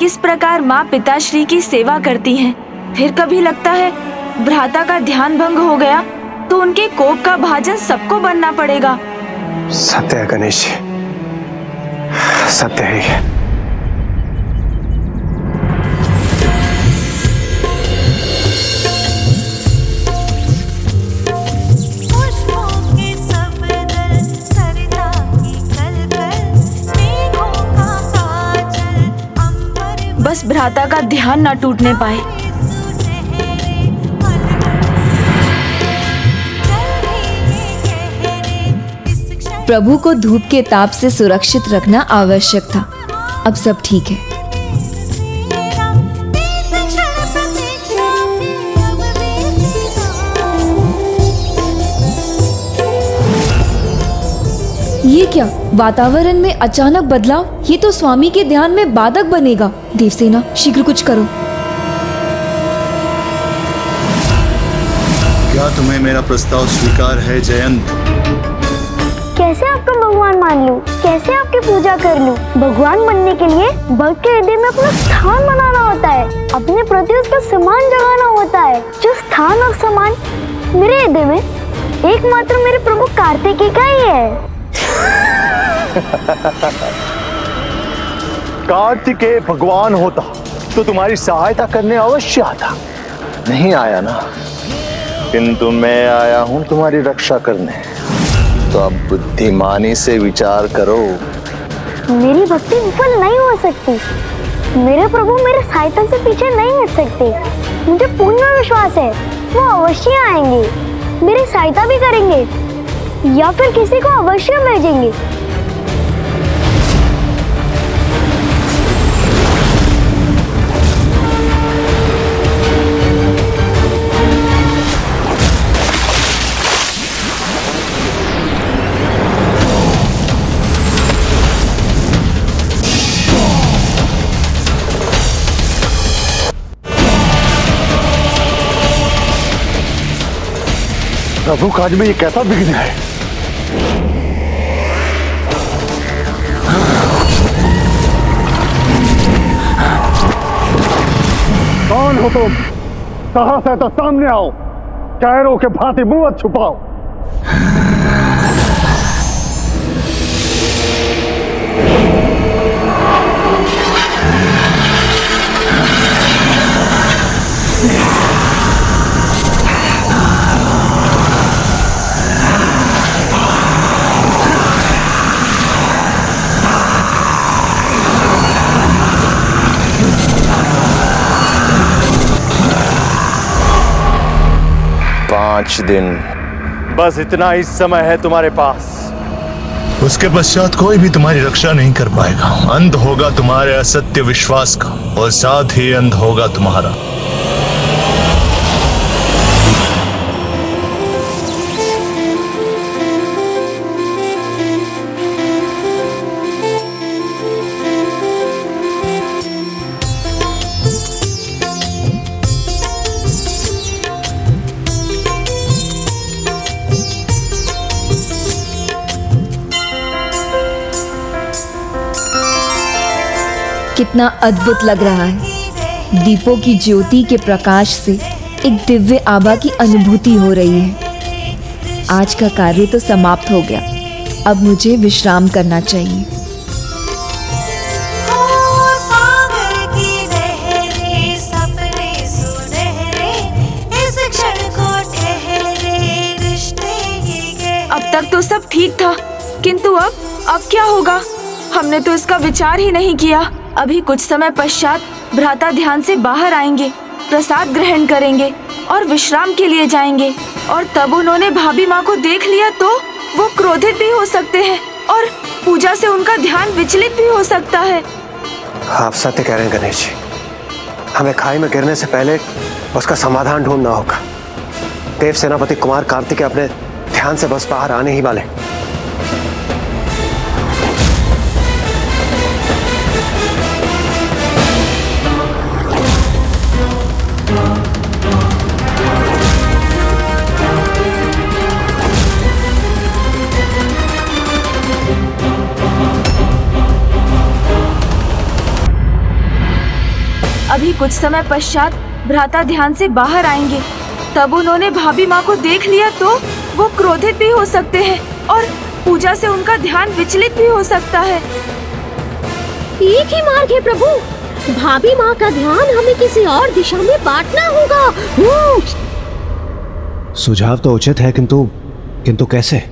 किस प्रकार माँ पिताश्री की सेवा करती हैं। फिर कभी लगता है भ्राता का ध्यान भंग हो गया तो उनके कोप का भाजन सबको बनना पड़ेगा। सत्य है गणेश जी, सत्य है ये। पुष्पों के समदल सरिता की कलकल। मेघों का काजल अंबर बस भ्राता का ध्यान न टूटने पाए। प्रभु को धूप के ताप से सुरक्षित रखना आवश्यक था। अब सब ठीक है। ये क्या वातावरण में अचानक बदलाव। ये तो स्वामी के ध्यान में बाधक बनेगा। देवसेना, शीघ्र कुछ करो। क्या तुम्हें मेरा प्रस्ताव स्वीकार है जयंत? कैसे आपका भगवान मान लूं? कैसे आपकी पूजा कर लूं? भगवान बनने के लिए भक्त के हृदय में अपना स्थान बनाना होता है। अपने प्रति उसका सम्मान जगाना होता है। जो स्थान और सम्मान मेरे हृदय में एकमात्र मेरे प्रभु कार्तिकेय का ही है। कार्तिकेय भगवान होता तो तुम्हारी सहायता करने अवश्य आता। नहीं आया ना, किंतु मैं आया हूं तुम्हारी रक्षा करने। तो अब बुद्धिमानी से विचार करो। मेरी भक्ति विफल नहीं हो सकती। मेरे प्रभु मेरे सहायता से पीछे नहीं हट सकते। मुझे पूर्ण विश्वास है वो अवश्य आएंगे, मेरी सहायता भी करेंगे या फिर किसी को अवश्य भेजेंगे। प्रभु काज में ये कैसा विघ्न है? कौन हो तुम? साहस है तो सामने आओ, कैरों के भांति मुंह मत छुपाओ। पांच दिन, बस इतना ही समय है तुम्हारे पास। उसके पश्चात कोई भी तुम्हारी रक्षा नहीं कर पाएगा। अंत होगा तुम्हारे असत्य विश्वास का और साथ ही अंत होगा तुम्हारा। कितना अद्भुत लग रहा है। दीपों की ज्योति के प्रकाश से एक दिव्य आभा की अनुभूति हो रही है। आज का कार्य तो समाप्त हो गया, अब मुझे विश्राम करना चाहिए। अब तक तो सब ठीक था, किंतु अब क्या होगा? हमने तो इसका विचार ही नहीं किया। अभी कुछ समय पश्चात भ्राता ध्यान से बाहर आएंगे, प्रसाद ग्रहण करेंगे और विश्राम के लिए जाएंगे। और तब उन्होंने भाभी माँ को देख लिया तो वो क्रोधित भी हो सकते हैं और पूजा से उनका ध्यान विचलित भी हो सकता है। आप सत्य कह रहे हैं गणेश जी, हमें खाई में गिरने से पहले उसका समाधान ढूंढना होगा। देव सेनापति कुमार कार्तिकेय अपने ध्यान से बस बाहर आने ही वाले। अभी कुछ समय पश्चात भ्राता ध्यान से बाहर आएंगे, तब उन्होंने भाभी माँ को देख लिया तो वो क्रोधित भी हो सकते हैं और पूजा से उनका ध्यान विचलित भी हो सकता है। एक ही मार्ग है प्रभु, भाभी माँ का ध्यान हमें किसी और दिशा में बांटना होगा। सुझाव तो उचित है, किंतु कैसे?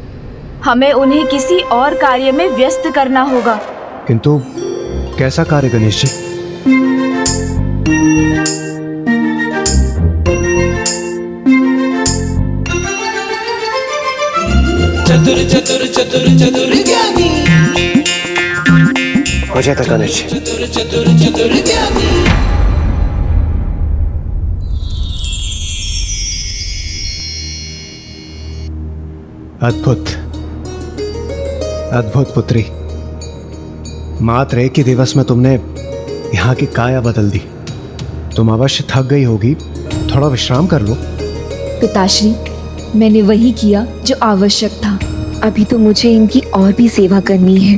हमें उन्हें किसी और कार्य में व्यस्त करना होगा। किंतु कैसा कार्य गणेश जी? चतुर चतुर चतुर चतुर ज्ञानी, मुझे तो गणेश जी। चतुर चतुर चतुर ज्ञानी। अद्भुत अद्भुत पुत्री, मात्र एक ही दिवस में तुमने यहाँ की काया बदल दी। तुम अवश्य थक गई होगी, थोड़ा विश्राम कर लो। पिताश्री, मैंने वही किया जो आवश्यक था। अभी तो मुझे इनकी और भी सेवा करनी है।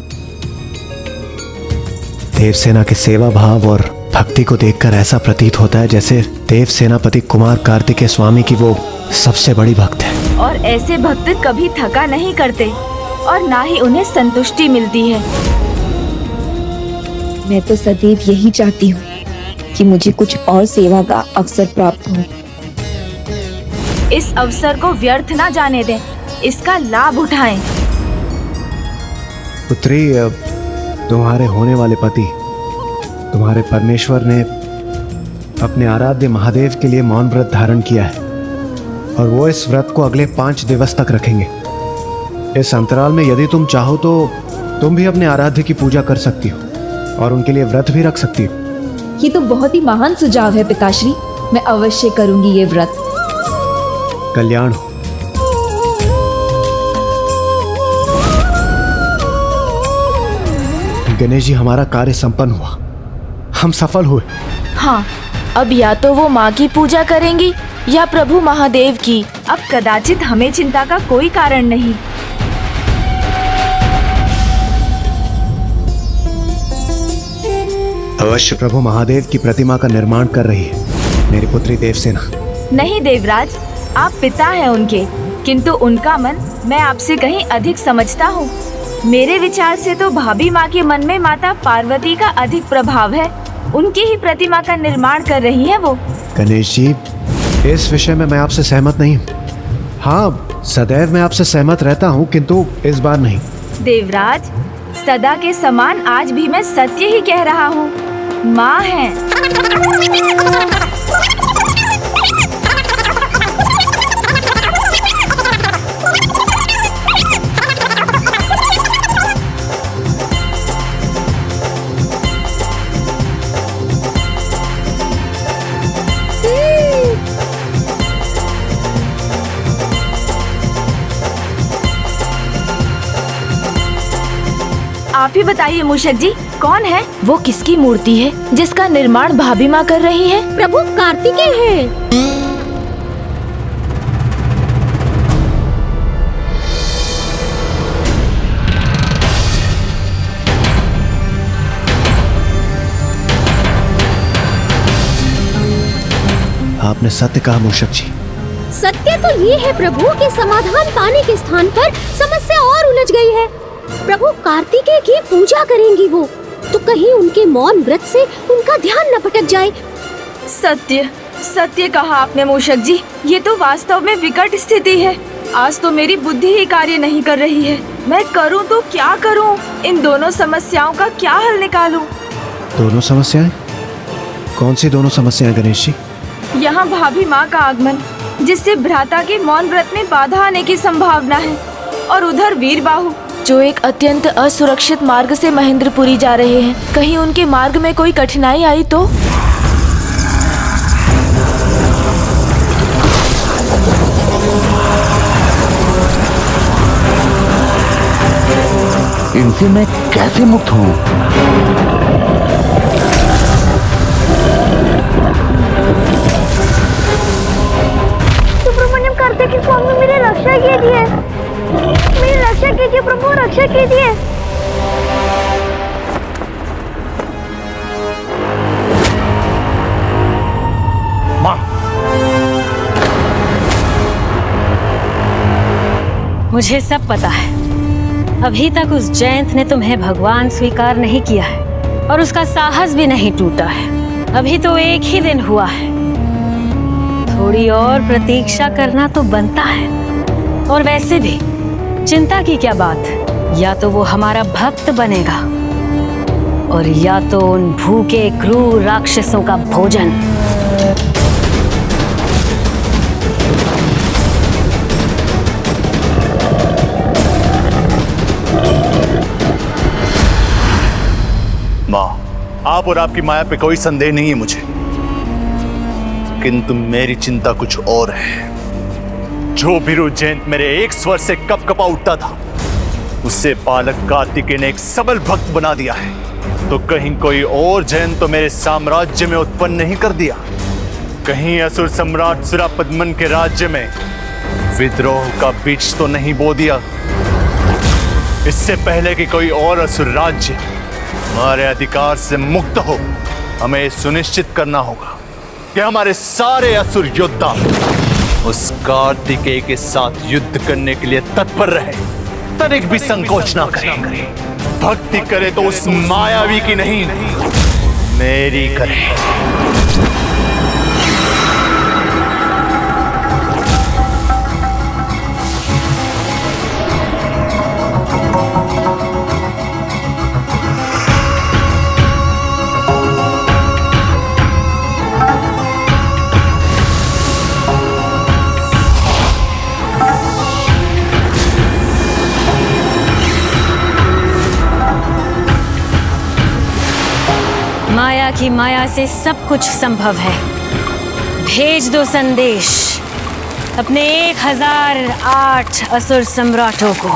देवसेना के सेवा भाव और भक्ति को देखकर ऐसा प्रतीत होता है जैसे देव सेनापति कुमार कार्तिकेय स्वामी की वो सबसे बड़ी भक्त है। और ऐसे भक्त कभी थका नहीं करते और ना ही उन्हें संतुष्टि मिलती है। मैं तो सदैव यही चाहती हूँ कि मुझे कुछ और सेवा का अवसर प्राप्त हो। इस अवसर को व्यर्थ ना जाने दें, इसका लाभ उठाएं। पुत्री, तुम्हारे होने वाले पति, तुम्हारे परमेश्वर ने अपने आराध्य महादेव के लिए मौन व्रत धारण किया है। और वो इस व्रत को अगले 5 दिवस तक रखेंगे। इस अंतराल में यदि तुम चाहो तो तुम भी अपने आराध्य की पूजा कर सकती हो और उनके लिए व्रत भी रख सकती हो। ये तो बहुत ही महान सुझाव है पिताश्री। मैं अवश्य करूंगी ये व्रत। कल्याण हो। गणेश जी, हमारा कार्य संपन्न हुआ, हम सफल हुए। हाँ, अब या तो वो माँ की पूजा करेंगी या प्रभु महादेव की। अब कदाचित हमें चिंता का कोई कारण नहीं। अवश्य प्रभु महादेव की प्रतिमा का निर्माण कर रही है मेरी पुत्री देवसेना। नहीं देवराज, आप पिता हैं उनके, किंतु उनका मन मैं आपसे कहीं अधिक समझता हूँ। मेरे विचार से तो भाभी माँ के मन में माता पार्वती का अधिक प्रभाव है। उनकी ही प्रतिमा का निर्माण कर रही है वो। गणेश जी, इस विषय में मैं आपसे सहमत नहीं हूँ। हाँ, सदैव मैं आपसे सहमत रहता हूँ, किंतु इस बार नहीं। देवराज, सदा के समान आज भी मैं सत्य ही कह रहा हूँ। माँ है। आप ही बताइए मूषक जी, कौन है वो? किसकी मूर्ति है जिसका निर्माण भाभी माँ कर रही है? प्रभु कार्तिकेय है। आपने सत्य कहा मूषक जी। सत्य तो ये है प्रभु कि समाधान पाने के स्थान पर समस्या और उलझ गई है। प्रभु कार्तिकेय की पूजा करेंगी वो, तो कहीं उनके मौन व्रत से उनका ध्यान न भटक जाए। सत्य, सत्य कहा आपने मूषक जी। ये तो वास्तव में विकट स्थिति है। आज तो मेरी बुद्धि ही कार्य नहीं कर रही है। मैं करूं तो क्या करूं? इन दोनों समस्याओं का क्या हल निकालूं? दोनों समस्याएं? कौन सी दोनों समस्याएं गणेश जी? यहाँ भाभी माँ का आगमन, जिससे भ्राता के मौन व्रत में बाधा आने की संभावना है, और उधर वीरबाहु जो एक अत्यंत असुरक्षित मार्ग से महेंद्रपुरी जा रहे हैं। कहीं उनके मार्ग में कोई कठिनाई आई तो? इनसे मैं कैसे मुक्त हूँ? सुब्रमण्यम कार्तिकेय स्वामी, मेरी रक्षा कीजिए, मेरी रक्षा कीजिए प्रभु, रक्षा कीजिए। माँ, मुझे सब पता है। अभी तक उस जयंत ने तुम्हें भगवान स्वीकार नहीं किया है और उसका साहस भी नहीं टूटा है। अभी तो एक ही दिन हुआ है, थोड़ी और प्रतीक्षा करना तो बनता है। और वैसे भी चिंता की क्या बात, या तो वो हमारा भक्त बनेगा और या तो उन भूखे क्रूर राक्षसों का भोजन। माँ, आप और आपकी माया पे कोई संदेह नहीं है मुझे, किंतु मेरी चिंता कुछ और है। जो वीरू जयंत मेरे एक स्वर से कपकपा उठता था, उससे बालक कार्तिकेय ने एक सबल भक्त बना दिया है। तो कहीं कोई और जयंत तो मेरे साम्राज्य में उत्पन्न नहीं कर दिया? कहीं असुर सम्राट सुरापद्मन के राज्य में विद्रोह का बीज तो नहीं बो दिया? इससे पहले कि कोई और असुर राज्य हमारे अधिकार से मुक्त हो, हमें सुनिश्चित करना होगा कि हमारे सारे असुर योद्धा उस कार्तिकेय के साथ युद्ध करने के लिए तत्पर रहे, तनिक भी संकोच ना करें। भक्ति करे तो उस मायावी की नहीं, मेरी करे। की माया से सब कुछ संभव है। भेज दो संदेश अपने 1008 असुर सम्राटों को।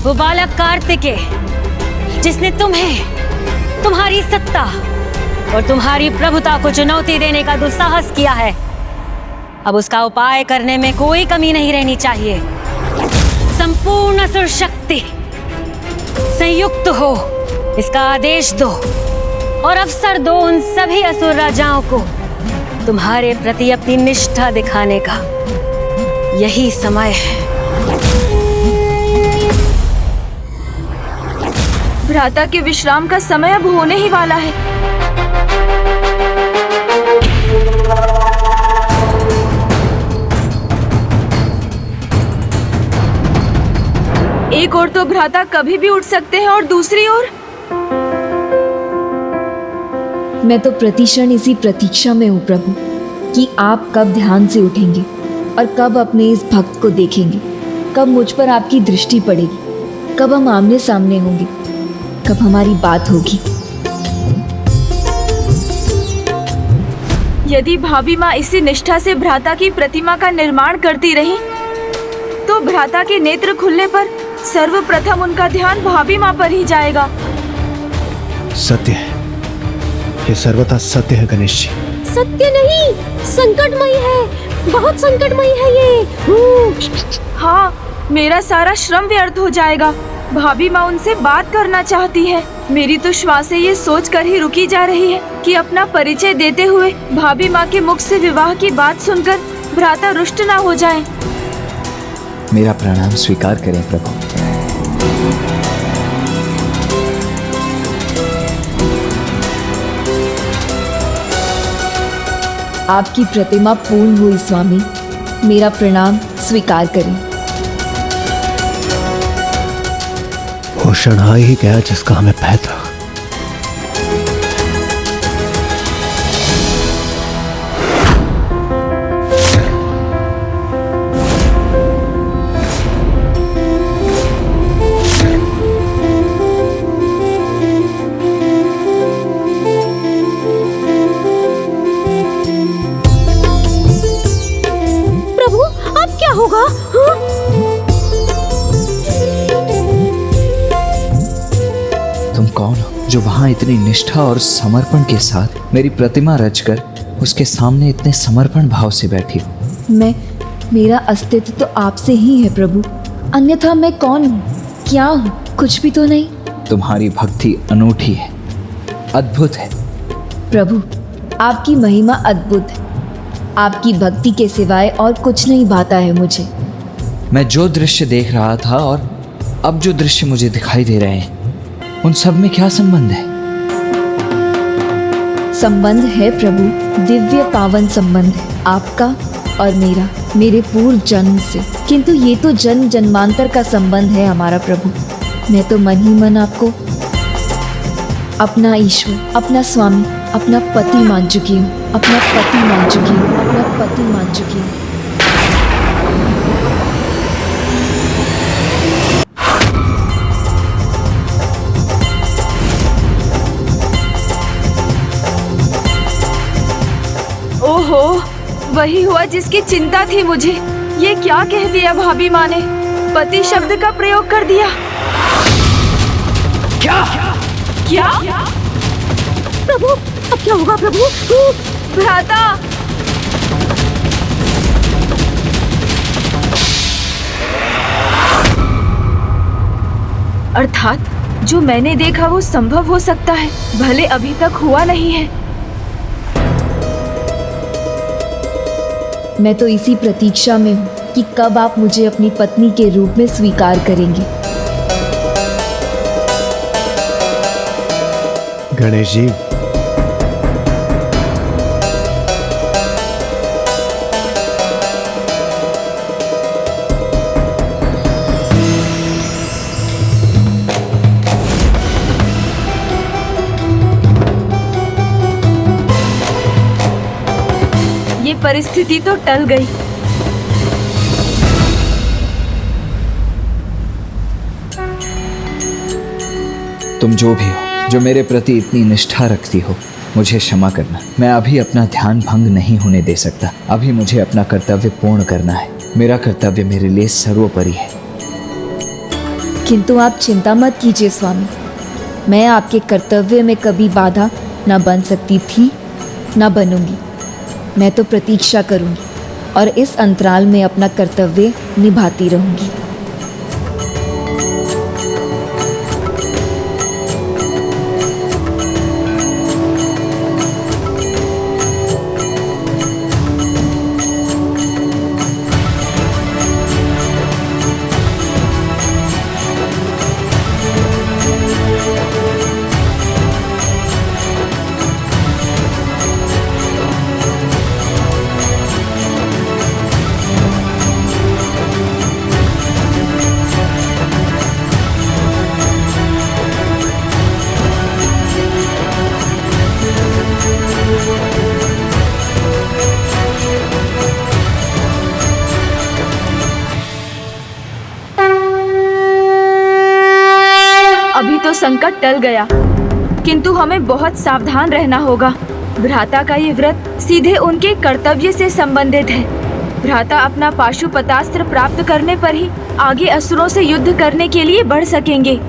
वो बालक कार्तिकेय जिसने तुम्हें, तुम्हारी सत्ता और तुम्हारी प्रभुता को चुनौती देने का दुस्साहस किया है, अब उसका उपाय करने में कोई कमी नहीं रहनी चाहिए। संपूर्ण असुर शक्ति संयुक्त हो, इसका आदेश दो और अवसर दो उन सभी असुर राजाओं को तुम्हारे प्रति अपनी निष्ठा दिखाने का। यही समय है। भ्राता के विश्राम का समय अब होने ही वाला है। एक ओर तो भ्राता कभी भी उठ सकते हैं और दूसरी ओर मैं तो प्रतिक्षण इसी प्रतीक्षा में हूँ प्रभु कि आप कब ध्यान से उठेंगे और कब अपने इस भक्त को देखेंगे, कब मुझ पर आपकी दृष्टि पड़ेगी, कब हम आमने सामने होंगे, कब हमारी बात होगी। यदि भाभी माँ इसी निष्ठा से भ्राता की प्रतिमा का निर्माण करती रही तो भ्राता के नेत्र खुलने पर सर्वप्रथम उनका ध्यान भाभी माँ पर ही जाएगा। सत्य है, ये सर्वथा सत्य है गणेश जी। सत्य नहीं, संकटमयी है, बहुत संकटमयी है ये। हाँ, मेरा सारा श्रम व्यर्थ हो जाएगा। भाभी माँ उनसे बात करना चाहती है। मेरी तो श्वासें ये सोच कर ही रुकी जा रही है कि अपना परिचय देते हुए भाभी माँ के मुख से विवाह की बात सुनकर भ्राता रुष्ट ना हो जाए। मेरा प्रणाम स्वीकार करें प्रभु। आपकी प्रतिमा पूर्ण हुई स्वामी, मेरा प्रणाम स्वीकार करें। वो क्षण आ ही गया जिसका हमें भय था। प्रभु, अब क्या होगा? तुम कौन हो जो वहां इतनी निष्ठा और समर्पण के साथ मेरी प्रतिमा रचकर उसके सामने इतने समर्पण भाव से बैठी हो? मेरा अस्तित्व तो आपसे ही है प्रभु, अन्यथा मैं कौन हूँ, क्या हूँ? कुछ भी तो नहीं। तुम्हारी भक्ति अनूठी है, अद्भुत है। प्रभु, आपकी महिमा अद्भुत है। आपकी भक्ति के सिवाय और कुछ नहीं भाता है मुझे। मैं जो दृश्य देख रहा था और अब जो दृश्य मुझे दिखाई दे रहे हैं, उन सब में क्या संबंध है? संबंध है प्रभु, दिव्य पावन संबंध है आपका और मेरा, मेरे पूर्व जन्म से। किंतु ये तो जन्म जन्मांतर का संबंध है हमारा प्रभु। मैं तो मन ही मन आपको अपना ईश्वर, अपना स्वामी, अपना पति मान चुकी हूँ, अपना पति मान चुकी हूँ, अपना पति मान चुकी हूँ। ओहो, वही हुआ जिसकी चिंता थी मुझे। ये क्या कह दिया भाभी माँ ने? पति शब्द का प्रयोग कर दिया। क्या? क्या? प्रभु, अब क्या होगा प्रभु? भ्राता! अर्थात जो मैंने देखा वो संभव हो सकता है, भले अभी तक हुआ नहीं है। मैं तो इसी प्रतीक्षा में हूँ कि कब आप मुझे अपनी पत्नी के रूप में स्वीकार करेंगे। गणेश जी, ये परिस्थिति तो टल गई। तुम जो भी हो, जो मेरे प्रति इतनी निष्ठा रखती हो, मुझे क्षमा करना। मैं अभी अपना ध्यान भंग नहीं होने दे सकता। अभी मुझे अपना कर्तव्य पूर्ण करना है। मेरा कर्तव्य मेरे लिए सर्वोपरि है। किंतु आप चिंता मत कीजिए स्वामी, मैं आपके कर्तव्य में कभी बाधा न बन सकती थी न बनूंगी। मैं तो प्रतीक्षा करूंगी और इस अंतराल में अपना कर्तव्य निभाती रहूंगी। अभी तो संकट टल गया, किंतु हमें बहुत सावधान रहना होगा। भ्राता का ये व्रत सीधे उनके कर्तव्य से संबंधित है। भ्राता अपना पाशुपतास्त्र प्राप्त करने पर ही आगे असुरों से युद्ध करने के लिए बढ़ सकेंगे।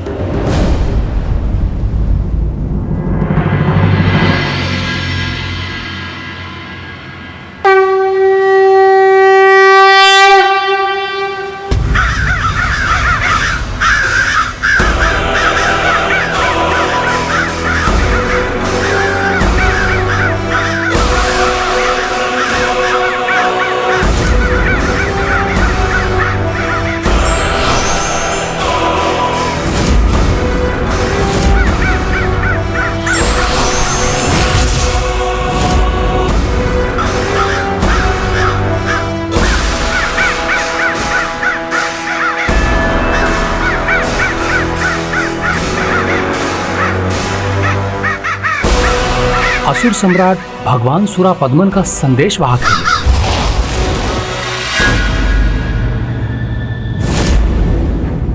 असुर सम्राट भगवान सुरापद्मन का संदेश वाहक है।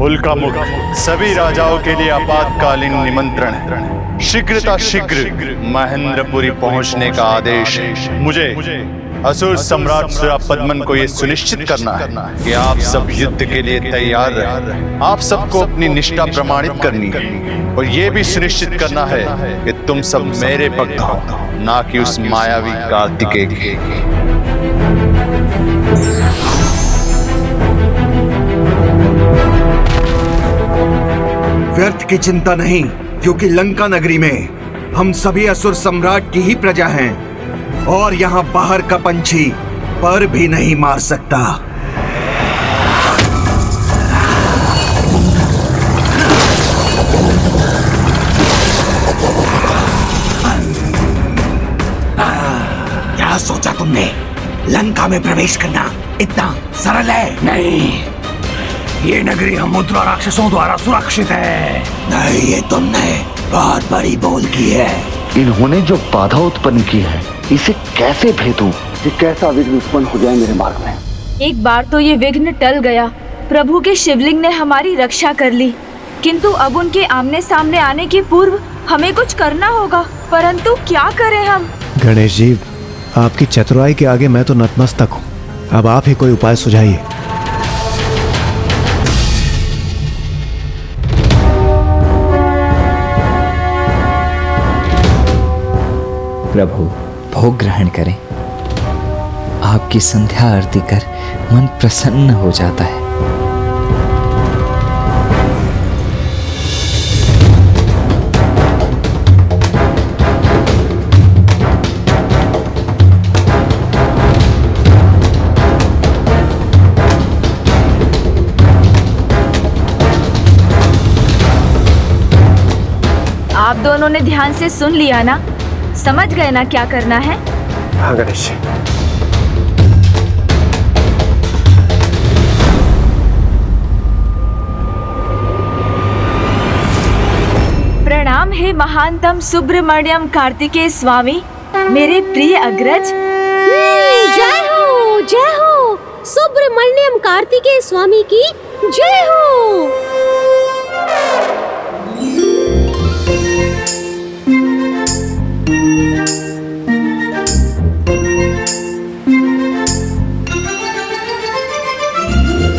उल्कामुख सभी राजाओं के लिए आपातकालीन निमंत्रण है। शीघ्रता शीघ्र महेंद्रपुरी पहुंचने का आदेश है। मुझे असुर सम्राट सुरापद्मन को यह सुनिश्चित करना है कि आप सब युद्ध के लिए तैयार रहें। आप सबको अपनी निष्ठा प्रमाणित करनी है और यह भी सुनिश्चित करना है कि तुम सब मेरे भक्त हो, ना कि उस मायावी कार्तिकेय के। व्यर्थ की चिंता नहीं, क्योंकि लंका नगरी में हम सभी असुर सम्राट की ही प्रजा हैं और यहाँ बाहर का पंछी पर भी नहीं मार सकता। क्या सोचा तुमने? लंका में प्रवेश करना इतना सरल है? नहीं, ये नगरी हम मुद्रा राक्षसों द्वारा सुरक्षित है। नहीं, ये तुमने बहुत बड़ी बोल की है। इन्होंने जो बाधा उत्पन्न की है, इसे कैसे भेदूं? ये कैसा विघ्न उत्पन्न हो जाए मेरे मार्ग में? एक बार तो ये विघ्न टल गया। प्रभु के शिवलिंग ने हमारी रक्षा कर ली, किंतु अब उनके आमने सामने आने के पूर्व हमें कुछ करना होगा। परंतु क्या करें हम? गणेश जी, आपकी चतुराई के आगे मैं तो नतमस्तक हूँ। अब आप ही कोई उपाय सुझाइए। प्रभु, भोग ग्रहण करें। आपकी संध्या आरती कर मन प्रसन्न हो जाता है। आप दोनों ने ध्यान से सुन लिया ना? समझ गए ना क्या करना है? हाँ गणेश। प्रणाम हे महानतम सुब्रमण्यम कार्तिकेय स्वामी, मेरे प्रिय अग्रज। जय हो सुब्रमण्यम कार्तिकेय स्वामी की जय हो।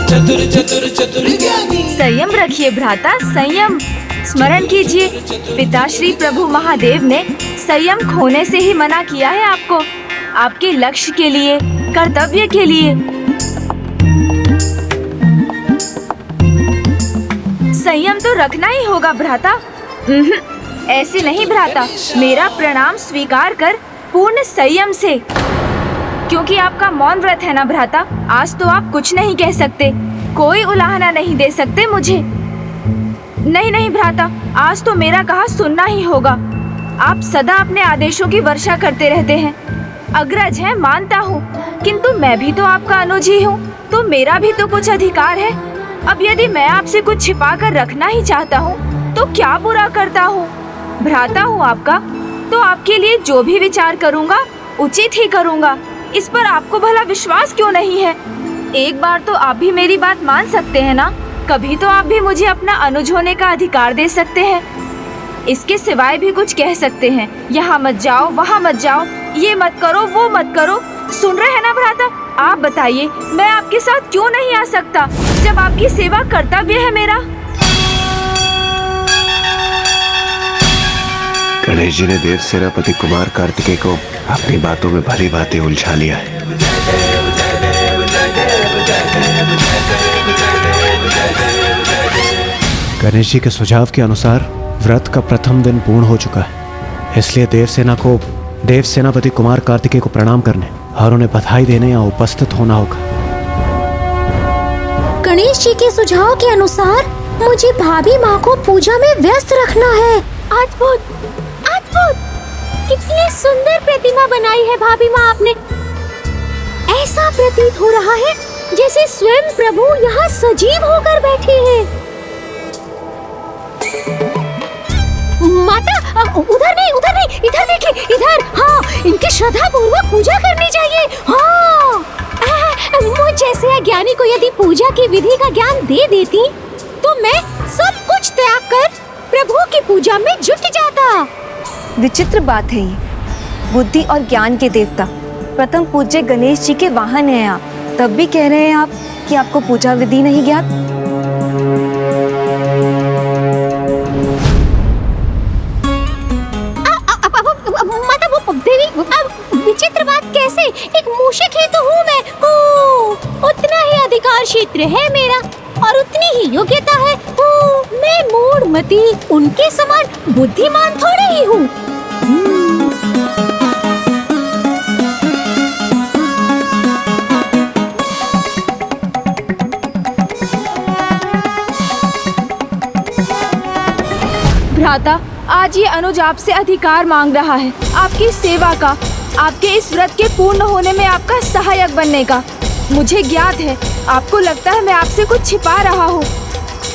चतुर चतुर चतुर ज्ञानी। संयम रखिए भ्राता, संयम। स्मरण कीजिए, पिताश्री प्रभु महादेव ने संयम खोने से ही मना किया है आपको, आपके लक्ष्य के लिए, कर्तव्य के लिए। संयम तो रखना ही होगा भ्राता। ऐसे नहीं भ्राता, मेरा प्रणाम स्वीकार कर पूर्ण संयम से, क्योंकि आपका मौन व्रत है ना भ्राता। आज तो आप कुछ नहीं कह सकते, कोई उलाहना नहीं दे सकते मुझे। नहीं भ्राता, आज तो मेरा कहा सुनना ही होगा। आप सदा अपने आदेशों की वर्षा करते रहते हैं। अग्रज है मानता हूँ, किंतु मैं भी तो आपका अनुज ही हूँ, तो मेरा भी तो कुछ अधिकार है। अब यदि मैं आपसे कुछ छिपा कर रखना ही चाहता हूँ तो क्या बुरा करता हूँ? भ्राता हूँ आपका, तो आपके लिए जो भी विचार करूँगा उचित ही करूँगा। इस पर आपको भला विश्वास क्यों नहीं है? एक बार तो आप भी मेरी बात मान सकते हैं ना? कभी तो आप भी मुझे अपना अनुज होने का अधिकार दे सकते हैं। इसके सिवाय भी कुछ कह सकते हैं, यहाँ मत जाओ, वहाँ मत जाओ, ये मत करो, वो मत करो। सुन रहे हैं ना भ्राता? आप बताइए, मैं आपके साथ क्यों नहीं आ सकता जब आपकी सेवा कर्तव्य है मेरा? गणेश जी ने देव सेनापति कुमार कार्तिकेय को अपनी बातों में भली भांति उलझा लिया है। गणेश जी के सुझाव के अनुसार व्रत का प्रथम दिन पूर्ण हो चुका है, इसलिए देवसेना को देव सेनापति कुमार कार्तिकेय को प्रणाम करने और उन्हें बधाई देने यहाँ उपस्थित होना होगा। गणेश जी के सुझाव के अनुसार मुझे भाभी माँ को पूजा में व्यस्त रखना है। अद्भुत अद्भुत, कितनी सुंदर प्रतिमा बनाई है भाभी माँ आपने। ऐसा प्रतीत हो रहा है जैसे स्वयं प्रभु यहाँ सजीव होकर बैठे हैं। माता, उधर नहीं, इधर देखिए, इधर। हाँ, इनकी श्रद्धा पूर्वक पूजा करनी चाहिए। हाँ, मुझ जैसे अज्ञानी को यदि पूजा की विधि का ज्ञान दे देती तो मैं सब कुछ त्याग कर प्रभु की पूजा में जुट जाता। विचित्र बात है ये, बुद्धि और ज्ञान के देवता प्रथम पूज्य गणेश जी के वाहन हैं आप, तब भी कह रहे हैं आप कि आपको पूजा विधि नहीं ज्ञात। विचित्र बात कैसे? एक मूषक ही तो हूँ मैं। उतना ही अधिकार क्षेत्र है मेरा और उतनी ही योग्यता है। मैं मूढ़मती उनके समान बुद्धिमान थोड़े ही हूँ। भ्राता, आज ये अनुज आपसे अधिकार मांग रहा है, आपकी सेवा का, आपके इस व्रत के पूर्ण होने में आपका सहायक बनने का। मुझे ज्ञात है आपको लगता है मैं आपसे कुछ छिपा रहा हूँ,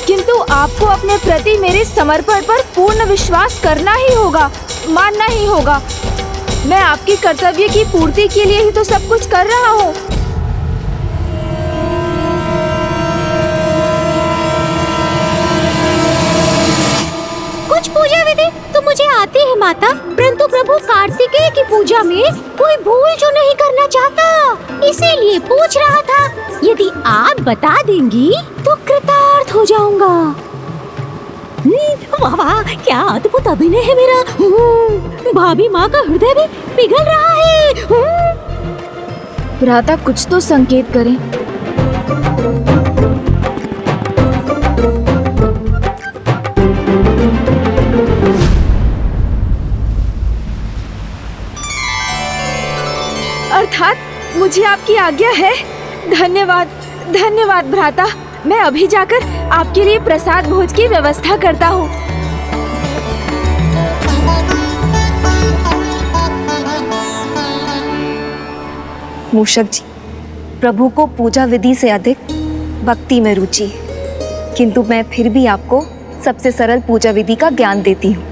किंतु आपको अपने प्रति मेरे समर्पण पर पूर्ण विश्वास करना ही होगा, मानना ही होगा। मैं आपके कर्तव्य की पूर्ति के लिए ही तो सब कुछ कर रहा हूँ। कुछ पूजा विधि तो मुझे आती है माता, परंतु प्रभु कार्तिकेय की पूजा में कोई भूल जो नहीं करना चाहता, इसीलिए पूछ रहा था। यदि आप बता देंगी तो कृतार्थ हो जाऊंगा। वाह वाह, क्या अद्भुत अभिनय है मेरा। भाभी माँ का हृदय भी पिघल रहा है। भ्राता, कुछ तो संकेत करें। अर्थात मुझे आपकी आज्ञा है। धन्यवाद, धन्यवाद भ्राता। मैं अभी जाकर आपके लिए प्रसाद भोज की व्यवस्था करता हूँ। मूषक जी, प्रभु को पूजा विधि से अधिक भक्ति में रुचि है, किंतु मैं फिर भी आपको सबसे सरल पूजा विधि का ज्ञान देती हूँ।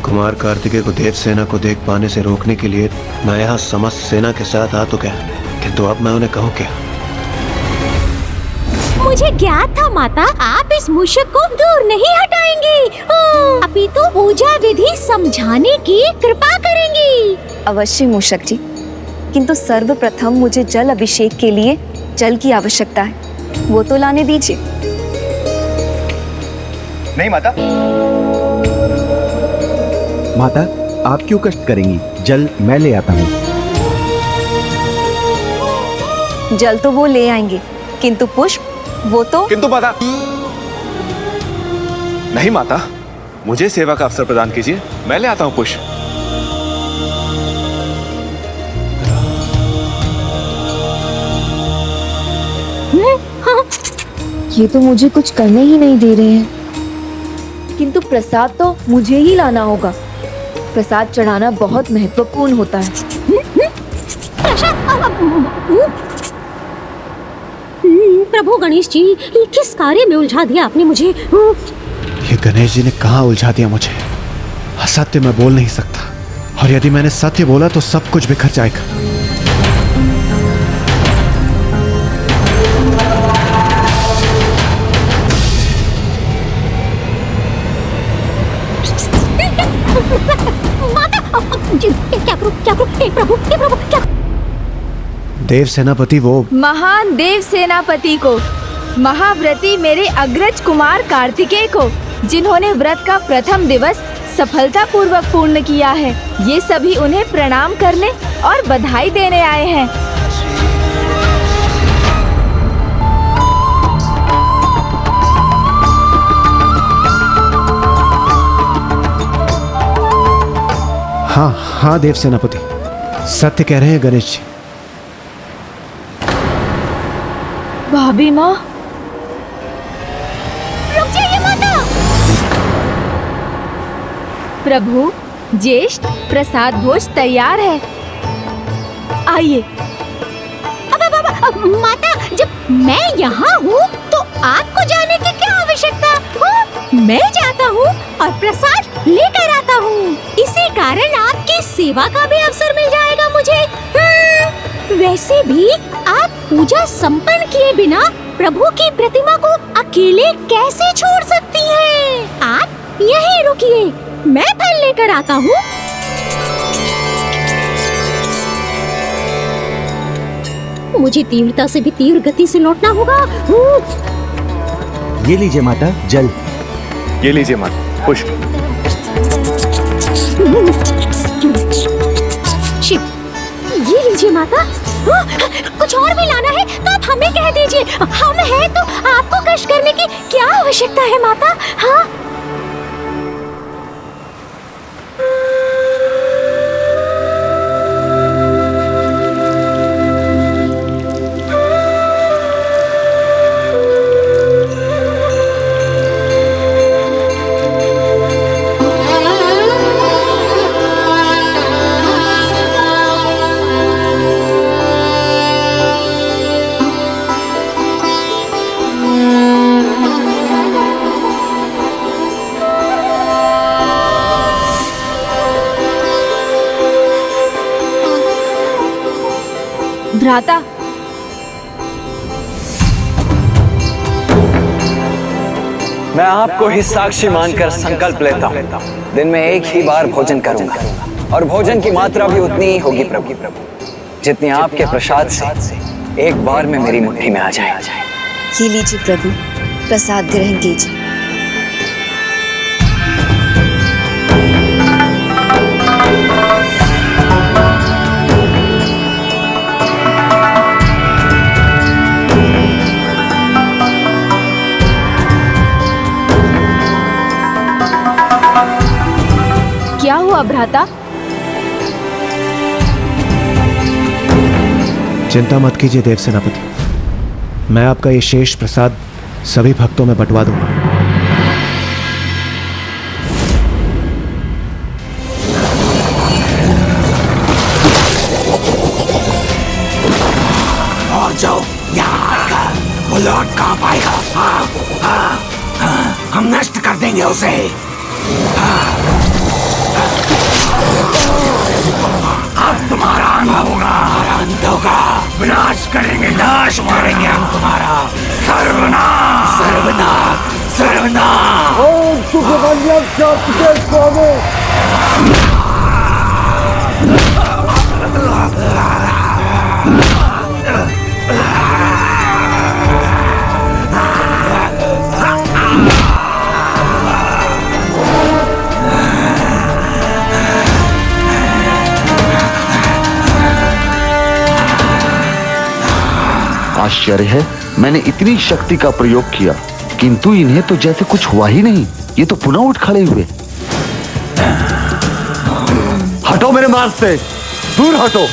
कुमार कार्तिकेय को देवसेना को देख पाने से रोकने के लिए मैं यहाँ समस्त सेना के साथ आ तो गया, किंतु अब मैं उन्हें कहूँ क्या? मुझे ज्ञात था माता, आप इस मूषक को दूर नहीं हटाएंगी, अपितु पूजा विधि समझाने की कृपा करेंगी। अवश्य मूषक जी, किंतु सर्वप्रथम मुझे जल अभिषेक के लिए जल की आवश्यकता है, वो तो लाने दीजिए। नहीं माता। माता, आप क्यों कष्ट करेंगी? जल मैं ले आता हूँ। जल तो वो ले आएंगे, किंतु पुष्प वो तो। किंतु माता। नहीं माता, मुझे सेवा का अवसर प्रदान कीजिए, मैं ले आता हूँ पुष्प। ये तो मुझे कुछ करने ही नहीं दे रहे हैं, किंतु प्रसाद तो मुझे ही लाना होगा। प्रसाद चढ़ाना बहुत महत्वपूर्ण होता है। प्रभु गणेश जी, ये किस कार्य में उलझा दिया आपने मुझे? ये गणेश जी ने कहाँ उलझा दिया मुझे? असत्य मैं बोल नहीं सकता, और यदि मैंने सत्य बोला तो सब कुछ बिखर जाएगा। क्या करूं? हे प्रभु, क्या? देव सेनापति वो महान देव सेनापति को, महाव्रती मेरे अग्रज कुमार कार्तिकेय को, जिन्होंने व्रत का प्रथम दिवस सफलतापूर्वक पूर्ण किया है, ये सभी उन्हें प्रणाम करने और बधाई देने आए हैं। हाँ देव सेनापति, सत्य कह रहे हैं गणेश जी। भाभी माँ, रुक जाइए माता। प्रभु, ज्येष्ठ प्रसाद भोज तैयार है, आइए। अब माता, जब मैं यहाँ हूँ तो आपको जाने की क्या आवश्यकता? मैं जाता हूँ और प्रसाद लेकर आता हूँ, इसी कारण आपकी सेवा का भी अवसर मिल जाएगा मुझे। वैसे भी आप पूजा संपन्न किए बिना प्रभु की प्रतिमा को अकेले कैसे छोड़ सकती हैं? आप यहीं रुकिए, मैं फल लेकर आता हूँ। मुझे तीव्रता से भी तीव्र गति से लौटना होगा। ये लीजिए माता जल। ये लीजिए माता पुष्प। शिव, ये लीजिए माता। कुछ और भी लाना है तो आप हमें कह दीजिए, हम हैं तो आपको कष्ट करने की क्या आवश्यकता है माता? हाँ। भ्राता, मैं आपको ही साक्षी मानकर संकल्प लेता हूँ, दिन में एक ही बार भोजन करूंगा, और भोजन की मात्रा भी उतनी ही होगी प्रभु, जितनी आपके प्रसाद से एक बार में मेरी मुट्ठी में आ जाए। ये लीजिए प्रभु, प्रसाद ग्रहण कीजिए। हुआ भ्राता? चिंता मत कीजिए देव सेनापति, मैं आपका ये शेष प्रसाद सभी भक्तों में बंटवा दूंगा। और जो यहाँ आएगा वो लौट कहाँ पाएगा? हम नष्ट कर देंगे उसे। अब तुम्हारा अंत होगा, विनाश करेंगे, नाश करेंगे हम तुम्हारा। सर्वनाश सर्वनाश सर्वनाश। ओम सुब्रमण्यम कार्तिकेय स्वामी। आश्चर्य है, मैंने इतनी शक्ति का प्रयोग किया किंतु इन्हें तो जैसे कुछ हुआ ही नहीं। ये तो पुनः उठ खड़े हुए। हटो मेरे मार्ग से, दूर हटो।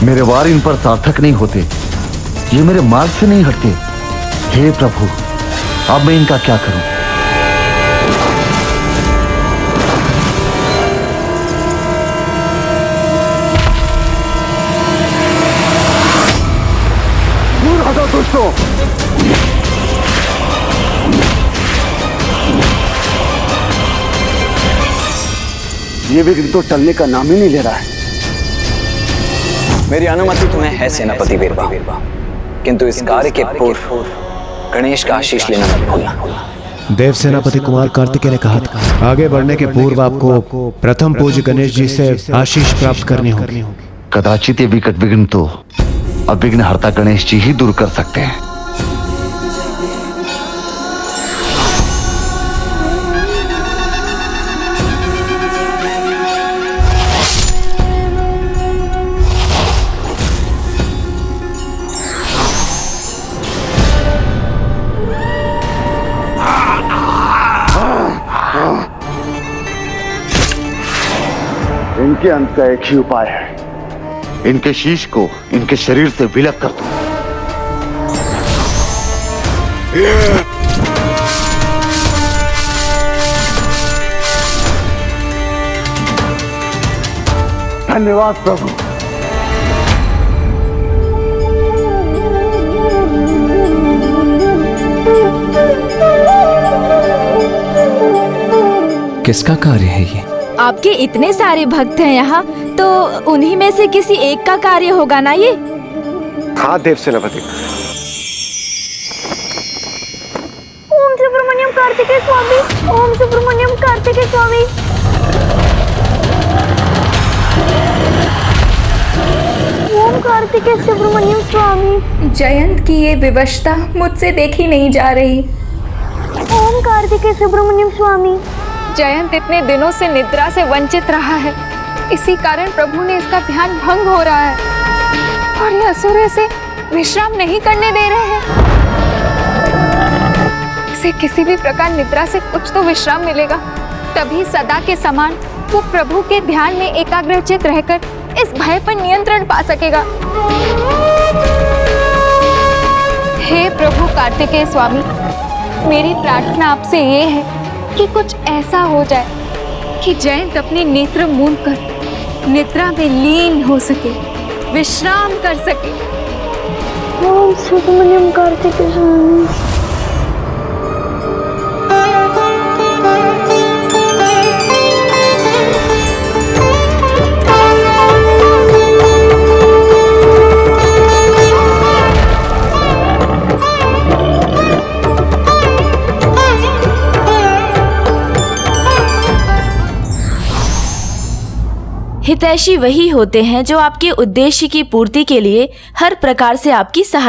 मेरे वार इन पर सार्थक नहीं होते, ये मेरे मार्ग से नहीं हटते। हे प्रभु, अब मैं इनका क्या करूं? दूर हटो दुष्टों। ये विघ्न तो टलने का नाम ही नहीं ले रहा है। मेरी अनुमति तुम्हें है सेनापति वीरबा, किंतु इस कार्य के पूर्व गणेश का आशीष लेना मत भूलना। देव सेनापति कुमार कार्तिकेय ने कहा था, आगे बढ़ने के पूर्व आपको प्रथम पूज्य गणेश जी से आशीष प्राप्त करनी होगी। कदाचित ये विकट विघ्न तो अब विघ्नहर्ता गणेश जी ही दूर कर सकते हैं। इनके अंत का एक ही उपाय है, इनके शीश को इनके शरीर से विलग कर दो। धन्यवाद प्रभु। किसका कार्य है ये? आपके इतने सारे भक्त हैं यहाँ, तो उन्हीं में से किसी एक का कार्य होगा ना ये? हाँ देव सेनापति। ओम सुब्रमण्यम कार्तिकेय स्वामी, ओम सुब्रमण्यम कार्तिकेय स्वामी। ओम कार्तिकेय सुब्रमण्यम स्वामी। जयंत की ये विवशता मुझसे देखी नहीं जा रही। ओम कार्तिकेय सुब्रमण्यम स्वामी। जयंत इतने दिनों से निद्रा से वंचित रहा है, इसी कारण प्रभु ने इसका ध्यान भंग हो रहा है और ये असुर इसे विश्राम नहीं करने दे रहे हैं। इसे किसी भी प्रकार निद्रा से कुछ तो विश्राम मिलेगा, तभी सदा के समान वो प्रभु के ध्यान में एकाग्रचित रहकर इस भय पर नियंत्रण पा सकेगा। हे प्रभु कार्तिकेय स्वामी, मेरी प्रार्थना आपसे ये है कि कुछ ऐसा हो जाए कि जयंत अपने नेत्र मूंद कर निद्रा में लीन हो सके, विश्राम कर सके। ओम सुब्रमण्यम कार्तिकेय स्वामी। हितैषी वही होते हैं जो आपके उद्देश्य की पूर्ति के लिए हर प्रकार से आपकी सहायता